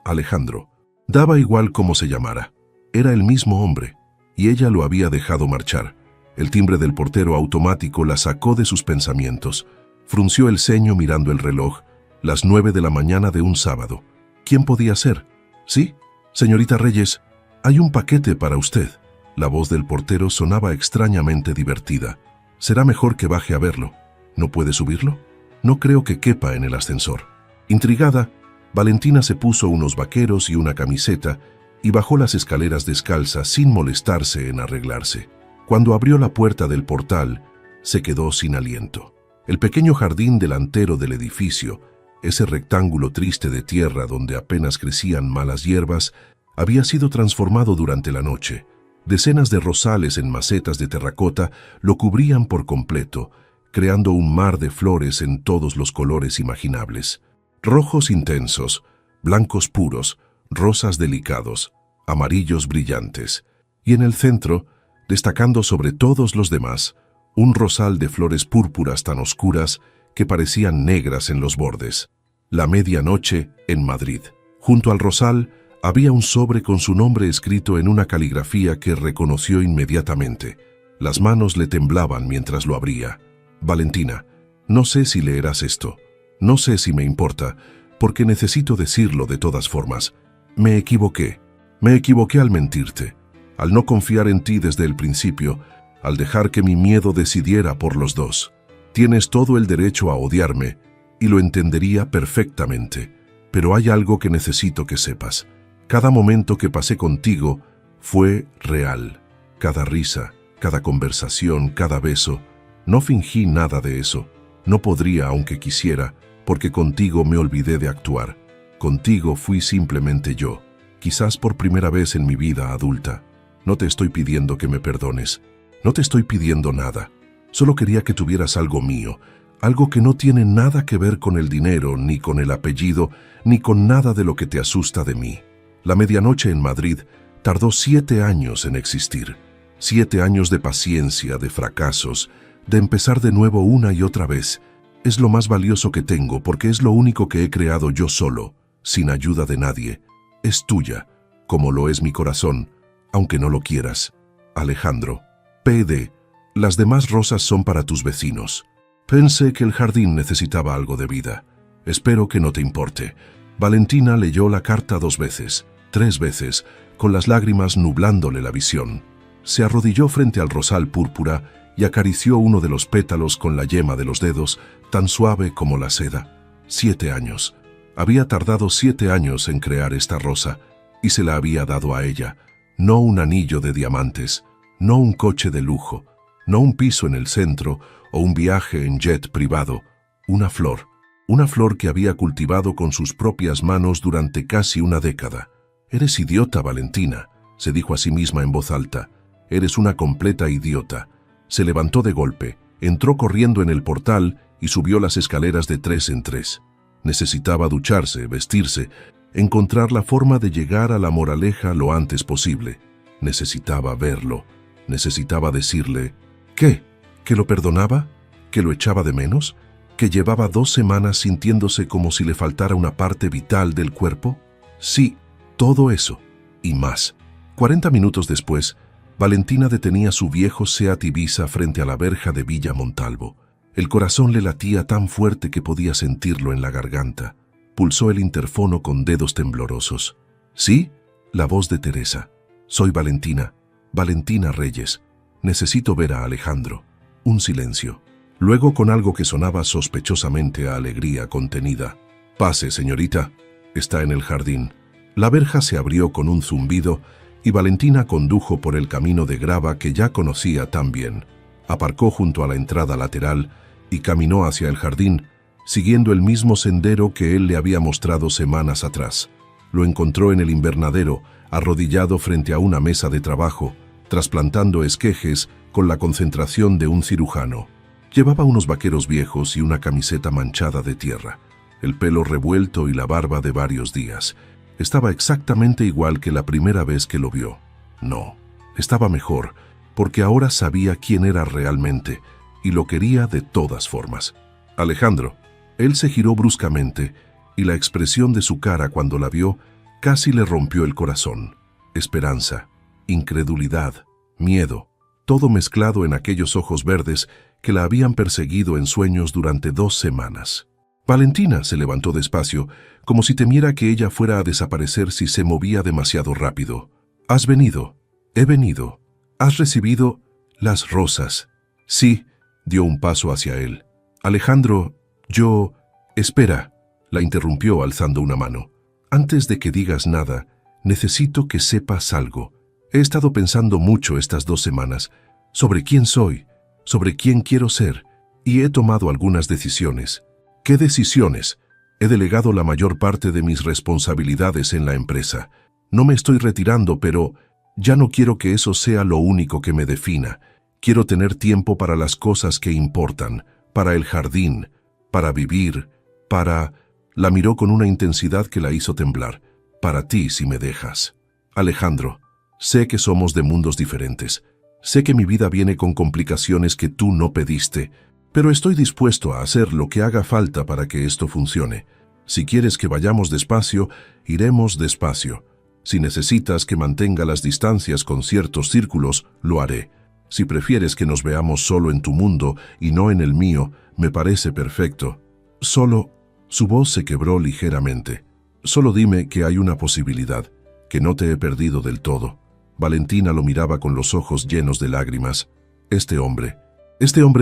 S1: Alejandro. Daba igual cómo se llamara. Era el mismo hombre, y ella lo había dejado marchar. El timbre del portero automático la sacó de sus pensamientos. Frunció el ceño mirando el reloj, las 9 de la mañana de un sábado. ¿Quién podía ser? Sí, señorita Reyes, hay un paquete para usted. La voz del portero sonaba extrañamente divertida. Será mejor que baje a verlo. ¿No puede subirlo? No creo que quepa en el ascensor. Intrigada, Valentina se puso unos vaqueros y una camiseta y bajó las escaleras descalza sin molestarse en arreglarse. Cuando abrió la puerta del portal, se quedó sin aliento. El pequeño jardín delantero del edificio, ese rectángulo triste de tierra donde apenas crecían malas hierbas, había sido transformado durante la noche. Decenas de rosales en macetas de terracota lo cubrían por completo, creando un mar de flores en todos los colores imaginables. Rojos intensos, blancos puros, rosas delicados, amarillos brillantes. Y en el centro, destacando sobre todos los demás, un rosal de flores púrpuras tan oscuras que parecían negras en los bordes. La medianoche en Madrid. Junto al rosal había un sobre con su nombre escrito en una caligrafía que reconoció inmediatamente. Las manos le temblaban mientras lo abría. Valentina, no sé si leerás esto. No sé si me importa, porque necesito decirlo de todas formas. Me equivoqué. Me equivoqué al mentirte, al no confiar en ti desde el principio, al dejar que mi miedo decidiera por los dos. Tienes todo el derecho a odiarme, y lo entendería perfectamente, pero hay algo que necesito que sepas. Cada momento que pasé contigo fue real. Cada risa, cada conversación, cada beso. No fingí nada de eso. No podría aunque quisiera, porque contigo me olvidé de actuar. Contigo fui simplemente yo, quizás por primera vez en mi vida adulta. No te estoy pidiendo que me perdones. No te estoy pidiendo nada. Solo quería que tuvieras algo mío, algo que no tiene nada que ver con el dinero, ni con el apellido, ni con nada de lo que te asusta de mí. La medianoche en Madrid tardó 7 años en existir. 7 años de paciencia, de fracasos, de empezar de nuevo una y otra vez. Es lo más valioso que tengo porque es lo único que he creado yo solo, sin ayuda de nadie. Es tuya, como lo es mi corazón, aunque no lo quieras. Alejandro. P.D. Las demás rosas son para tus vecinos. Pensé que el jardín necesitaba algo de vida. Espero que no te importe. Valentina leyó la carta 2 veces, 3 veces, con las lágrimas nublándole la visión. Se arrodilló frente al rosal púrpura y acarició uno de los pétalos con la yema de los dedos, tan suave como la seda. 7 años. Había tardado 7 años en crear esta rosa, y se la había dado a ella. No un anillo de diamantes, no un coche de lujo, no un piso en el centro o un viaje en jet privado. Una flor que había cultivado con sus propias manos durante casi una década. Eres idiota, Valentina, se dijo a sí misma en voz alta. Eres una completa idiota. Se levantó de golpe, entró corriendo en el portal y subió las escaleras de 3 en 3. Necesitaba ducharse, vestirse, encontrar la forma de llegar a la moraleja lo antes posible. Necesitaba verlo. Necesitaba decirle, ¿qué? ¿Que lo perdonaba? ¿Que lo echaba de menos? ¿Que llevaba 2 semanas sintiéndose como si le faltara una parte vital del cuerpo? Sí, todo eso, y más. 40 minutos después, Valentina detenía su viejo Seat Ibiza frente a la verja de Villa Montalvo. El corazón le latía tan fuerte que podía sentirlo en la garganta. Pulsó el interfono con dedos temblorosos. ¿Sí? La voz de Teresa. Soy Valentina. Valentina Reyes. Necesito ver a Alejandro. Un silencio. Luego, con algo que sonaba sospechosamente a alegría contenida. Pase, señorita. Está en el jardín. La verja se abrió con un zumbido y Valentina condujo por el camino de grava que ya conocía tan bien. Aparcó junto a la entrada lateral y caminó hacia el jardín, siguiendo el mismo sendero que él le había mostrado semanas atrás. Lo encontró en el invernadero, arrodillado frente a una mesa de trabajo, trasplantando esquejes con la concentración de un cirujano. Llevaba unos vaqueros viejos y una camiseta manchada de tierra, el pelo revuelto y la barba de varios días. Estaba exactamente igual que la primera vez que lo vio. No, estaba mejor, porque ahora sabía quién era realmente y lo quería de todas formas. Alejandro. Él se giró bruscamente y la expresión de su cara cuando la vio Casi le rompió el corazón. Esperanza, incredulidad, miedo, todo mezclado en aquellos ojos verdes que la habían perseguido en sueños durante 2 semanas. Valentina se levantó despacio, como si temiera que ella fuera a desaparecer si se movía demasiado rápido. «¿Has venido?» «He venido. ¿Has recibido las rosas?» «Sí», dio un paso hacia él. «Alejandro, yo...» «Espera», la interrumpió alzando una mano. «Antes de que digas nada, necesito que sepas algo. He estado pensando mucho estas 2 semanas sobre quién soy, sobre quién quiero ser, y he tomado algunas decisiones». «¿Qué decisiones?» «He delegado la mayor parte de mis responsabilidades en la empresa. No me estoy retirando, pero ya no quiero que eso sea lo único que me defina. Quiero tener tiempo para las cosas que importan, para el jardín, para vivir, para...» La miró con una intensidad que la hizo temblar. «Para ti, si me dejas. Alejandro, sé que somos de mundos diferentes. Sé que mi vida viene con complicaciones que tú no pediste, pero estoy dispuesto a hacer lo que haga falta para que esto funcione. Si quieres que vayamos despacio, iremos despacio. Si necesitas que mantenga las distancias con ciertos círculos, lo haré. Si prefieres que nos veamos solo en tu mundo y no en el mío, me parece perfecto. Solo...» Su voz se quebró ligeramente. «Solo dime que hay una posibilidad, que no te he perdido del todo». Valentina lo miraba con los ojos llenos de lágrimas. Este hombre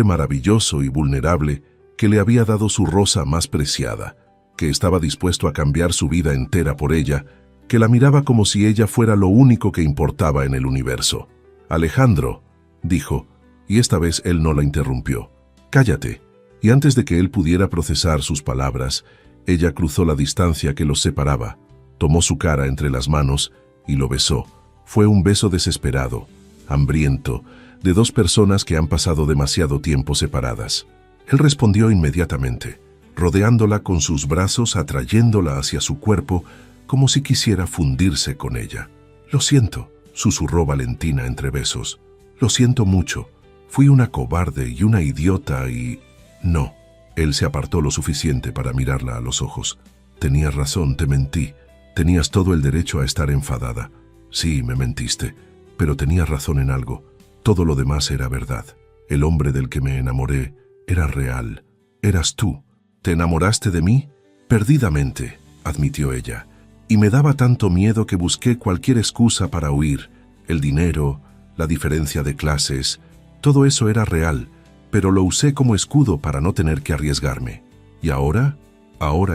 S1: maravilloso y vulnerable, que le había dado su rosa más preciada, que estaba dispuesto a cambiar su vida entera por ella, que la miraba como si ella fuera lo único que importaba en el universo. «Alejandro», dijo, y esta vez él no la interrumpió. «Cállate». Y antes de que él pudiera procesar sus palabras, ella cruzó la distancia que los separaba, tomó su cara entre las manos y lo besó. Fue un beso desesperado, hambriento, de 2 personas que han pasado demasiado tiempo separadas. Él respondió inmediatamente, rodeándola con sus brazos, atrayéndola hacia su cuerpo, como si quisiera fundirse con ella. «Lo siento», susurró Valentina entre besos. «Lo siento mucho. Fui una cobarde y una idiota y...» «No». Él se apartó lo suficiente para mirarla a los ojos. «Tenías razón, te mentí. Tenías todo el derecho a estar enfadada. Sí, me mentiste, pero tenías razón en algo. Todo lo demás era verdad. El hombre del que me enamoré era real. Eras tú. ¿Te enamoraste de mí?» «Perdidamente», admitió ella. «Y me daba tanto miedo que busqué cualquier excusa para huir. El dinero, la diferencia de clases, todo eso era real, pero lo usé como escudo para no tener que arriesgarme. Y ahora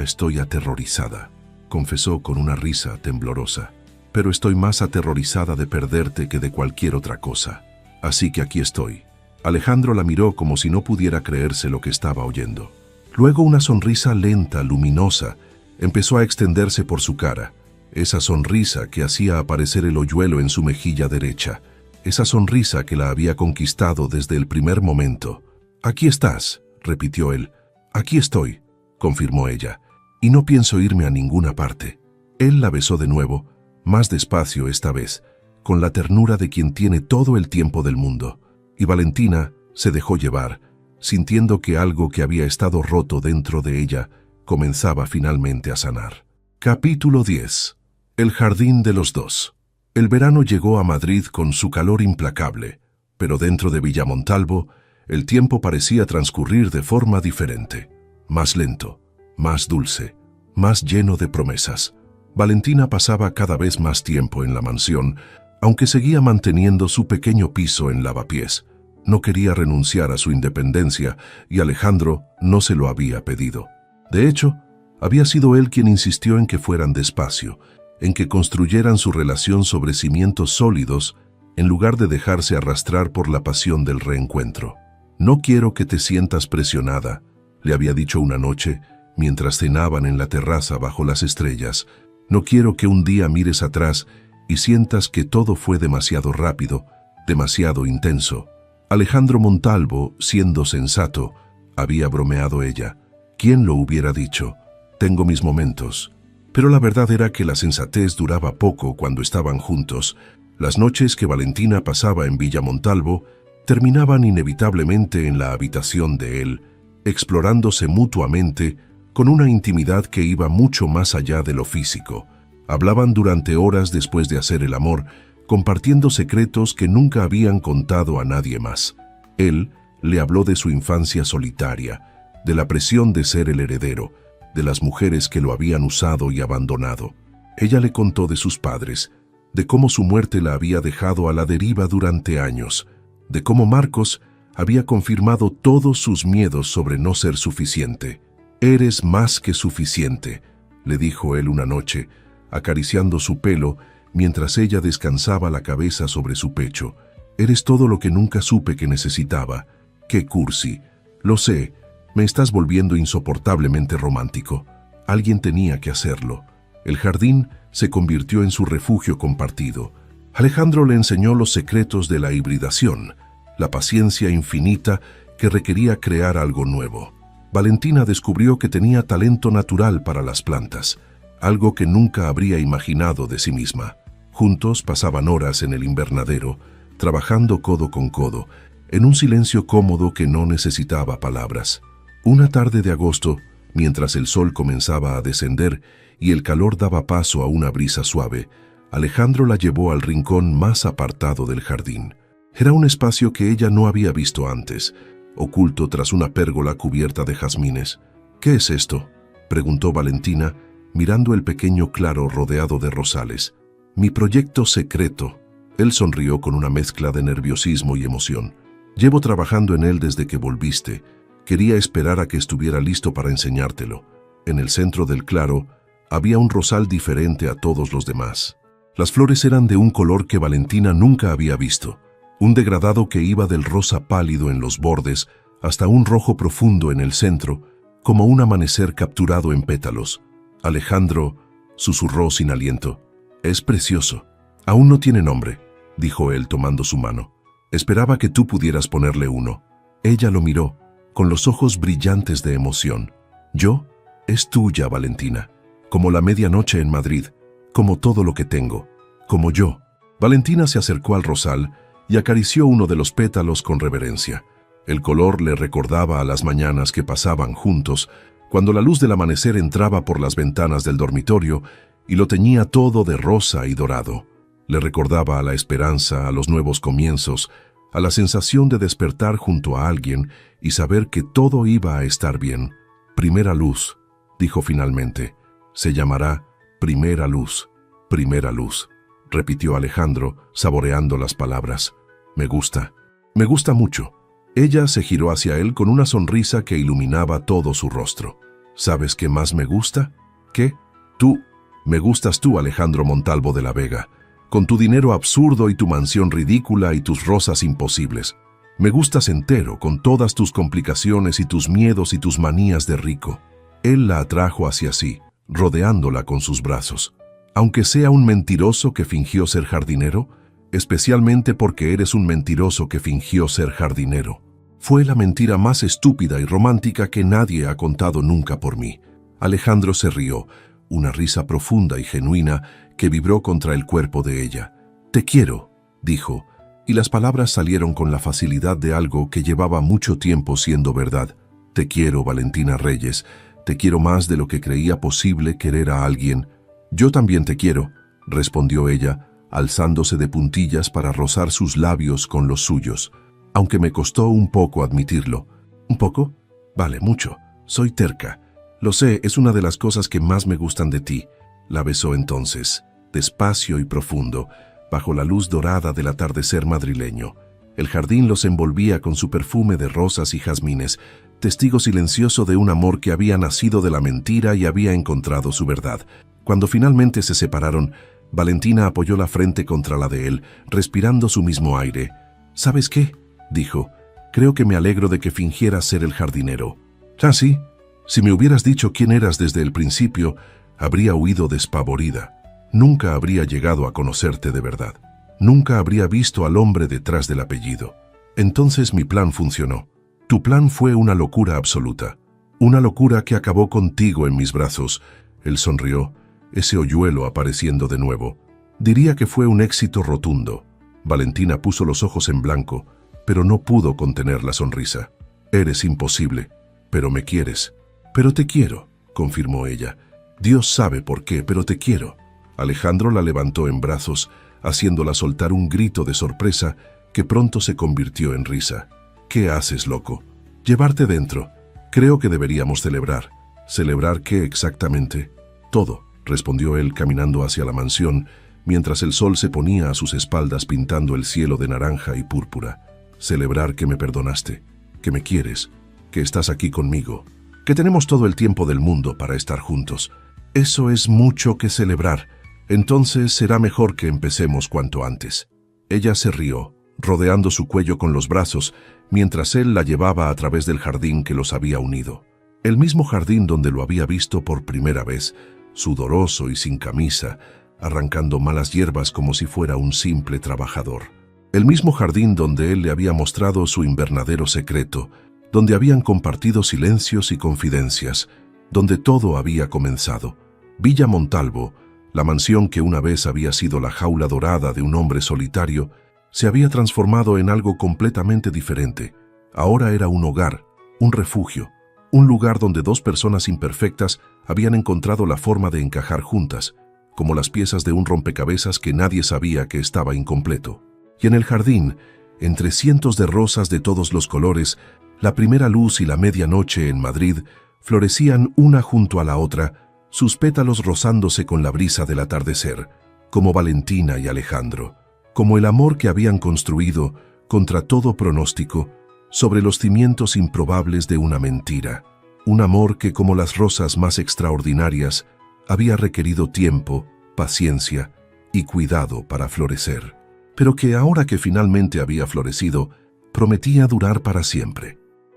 S1: estoy aterrorizada», confesó con una risa temblorosa. «Pero estoy más aterrorizada de perderte que de cualquier otra cosa. Así que aquí estoy». Alejandro la miró como si no pudiera creerse lo que estaba oyendo. Luego una sonrisa lenta, luminosa, empezó a extenderse por su cara. Esa sonrisa que hacía aparecer el hoyuelo en su mejilla derecha. Esa sonrisa que la había conquistado desde el primer momento. «Aquí estás», repitió él. «Aquí estoy», confirmó ella. «Y no pienso irme a ninguna parte». Él la besó de nuevo, más despacio esta vez, con la ternura de quien tiene todo el tiempo del mundo. Y Valentina se dejó llevar, sintiendo que algo que había estado roto dentro de ella comenzaba finalmente a sanar. Capítulo 10. El jardín de los dos. El verano llegó a Madrid con su calor implacable, pero dentro de Villamontalvo el tiempo parecía transcurrir de forma diferente, más lento, más dulce, más lleno de promesas. Valentina pasaba cada vez más tiempo en la mansión, aunque seguía manteniendo su pequeño piso en Lavapiés. No quería renunciar a su independencia y Alejandro no se lo había pedido. De hecho, había sido él quien insistió en que fueran despacio, en que construyeran su relación sobre cimientos sólidos en lugar de dejarse arrastrar por la pasión del reencuentro. «No quiero que te sientas presionada», le había dicho una noche mientras cenaban en la terraza bajo las estrellas. «No quiero que un día mires atrás y sientas que todo fue demasiado rápido, demasiado intenso». Alejandro Montalvo, siendo sensato, había bromeado ella. ¿Quién lo hubiera dicho? Tengo mis momentos. Pero la verdad era que la sensatez duraba poco cuando estaban juntos. Las noches que Valentina pasaba en Villamontalvo terminaban inevitablemente en la habitación de él, explorándose mutuamente con una intimidad que iba mucho más allá de lo físico. Hablaban durante horas después de hacer el amor, compartiendo secretos que nunca habían contado a nadie más. Él le habló de su infancia solitaria, de la presión de ser el heredero, de las mujeres que lo habían usado y abandonado. Ella le contó de sus padres, de cómo su muerte la había dejado a la deriva durante años, de cómo Marcos había confirmado todos sus miedos sobre no ser suficiente. «Eres más que suficiente», le dijo él una noche, acariciando su pelo mientras ella descansaba la cabeza sobre su pecho. «Eres todo lo que nunca supe que necesitaba». «Qué cursi. Lo sé, me estás volviendo insoportablemente romántico. Alguien tenía que hacerlo». El jardín se convirtió en su refugio compartido. Alejandro le enseñó los secretos de la hibridación, la paciencia infinita que requería crear algo nuevo. Valentina descubrió que tenía talento natural para las plantas, algo que nunca habría imaginado de sí misma. Juntos pasaban horas en el invernadero, trabajando codo con codo, en un silencio cómodo que no necesitaba palabras. Una tarde de agosto, mientras el sol comenzaba a descender y el calor daba paso a una brisa suave, Alejandro la llevó al rincón más apartado del jardín. Era un espacio que ella no había visto antes, oculto tras una pérgola cubierta de jazmines. «¿Qué es esto?», preguntó Valentina, mirando el pequeño claro rodeado de rosales. «Mi proyecto secreto». Él sonrió con una mezcla de nerviosismo y emoción. «Llevo trabajando en él desde que volviste. Quería esperar a que estuviera listo para enseñártelo». En el centro del claro había un rosal diferente a todos los demás. Las flores eran de un color que Valentina nunca había visto, un degradado que iba del rosa pálido en los bordes hasta un rojo profundo en el centro, como un amanecer capturado en pétalos. Alejandro susurró sin aliento. «Es precioso. Aún no tiene nombre», dijo él tomando su mano. «Esperaba que tú pudieras ponerle uno». Ella lo miró, con los ojos brillantes de emoción. «¿Yo? Es tuya, Valentina. Como la medianoche en Madrid, como todo lo que tengo, como yo». Valentina se acercó al rosal y acarició uno de los pétalos con reverencia. El color le recordaba a las mañanas que pasaban juntos, cuando la luz del amanecer entraba por las ventanas del dormitorio y lo teñía todo de rosa y dorado. Le recordaba a la esperanza, a los nuevos comienzos, a la sensación de despertar junto a alguien y saber que todo iba a estar bien. «Primera luz», dijo finalmente. «Se llamará Primera Luz, Primera Luz», repitió Alejandro, saboreando las palabras. Me gusta mucho». Ella se giró hacia él con una sonrisa que iluminaba todo su rostro. «¿Sabes qué más me gusta?» «¿Qué?» «Tú. Me gustas tú, Alejandro Montalvo de la Vega, con tu dinero absurdo y tu mansión ridícula y tus rosas imposibles. Me gustas entero, con todas tus complicaciones y tus miedos y tus manías de rico». Él la atrajo hacia sí, rodeándola con sus brazos. «Aunque sea un mentiroso que fingió ser jardinero, especialmente porque eres un mentiroso que fingió ser jardinero. Fue la mentira más estúpida y romántica que nadie ha contado nunca por mí». Alejandro se rió, una risa profunda y genuina que vibró contra el cuerpo de ella. «Te quiero», dijo, y las palabras salieron con la facilidad de algo que llevaba mucho tiempo siendo verdad. «Te quiero, Valentina Reyes. Te quiero más de lo que creía posible querer a alguien». «Yo también te quiero», respondió ella, alzándose de puntillas para rozar sus labios con los suyos. «Aunque me costó un poco admitirlo». «¿Un poco? Vale, mucho. Soy terca. Lo sé, es una de las cosas que más me gustan de ti». La besó entonces, despacio y profundo, bajo la luz dorada del atardecer madrileño. El jardín los envolvía con su perfume de rosas y jazmines, testigo silencioso de un amor que había nacido de la mentira y había encontrado su verdad. Cuando finalmente se separaron, Valentina apoyó la frente contra la de él, respirando su mismo aire. «¿Sabes qué?», dijo. «Creo que me alegro de que fingieras ser el jardinero». «Ah, sí. Si me hubieras dicho quién eras desde el principio, habría huido despavorida. Nunca habría llegado a conocerte de verdad. Nunca habría visto al hombre detrás del apellido. Entonces mi plan funcionó. Tu plan fue una locura absoluta. Una locura que acabó contigo en mis brazos». Él sonrió, ese hoyuelo apareciendo de nuevo. «Diría que fue un éxito rotundo». Valentina puso los ojos en blanco, pero no pudo contener la sonrisa. «Eres imposible, pero me quieres». «Pero te quiero», confirmó ella. «Dios sabe por qué, pero te quiero». Alejandro la levantó en brazos, haciéndola soltar un grito de sorpresa que pronto se convirtió en risa. «¿Qué haces, loco? Llevarte dentro. Creo que deberíamos celebrar». «¿Celebrar qué exactamente?» «Todo», respondió él caminando hacia la mansión, mientras el sol se ponía a sus espaldas pintando el cielo de naranja y púrpura. «Celebrar que me perdonaste, que me quieres, que estás aquí conmigo, que tenemos todo el tiempo del mundo para estar juntos. Eso es mucho que celebrar. Entonces será mejor que empecemos cuanto antes». Ella se rió, rodeando su cuello con los brazos, mientras él la llevaba a través del jardín que los había unido. El mismo jardín donde lo había visto por primera vez, sudoroso y sin camisa, arrancando malas hierbas como si fuera un simple trabajador. El mismo jardín donde él le había mostrado su invernadero secreto, donde habían compartido silencios y confidencias, donde todo había comenzado. Villa Montalvo, la mansión que una vez había sido la jaula dorada de un hombre solitario, se había transformado en algo completamente diferente. Ahora era un hogar, un refugio, un lugar donde dos personas imperfectas habían encontrado la forma de encajar juntas, como las piezas de un rompecabezas que nadie sabía que estaba incompleto. Y en el jardín, entre cientos de rosas de todos los colores, la primera luz y la medianoche en Madrid florecían una junto a la otra, sus pétalos rozándose con la brisa del atardecer, como Valentina y Alejandro, como el amor que habían construido, contra todo pronóstico, sobre los cimientos improbables de una mentira. Un amor que, como las rosas más extraordinarias, había requerido tiempo, paciencia y cuidado para florecer, pero que ahora que finalmente había florecido, prometía durar para siempre.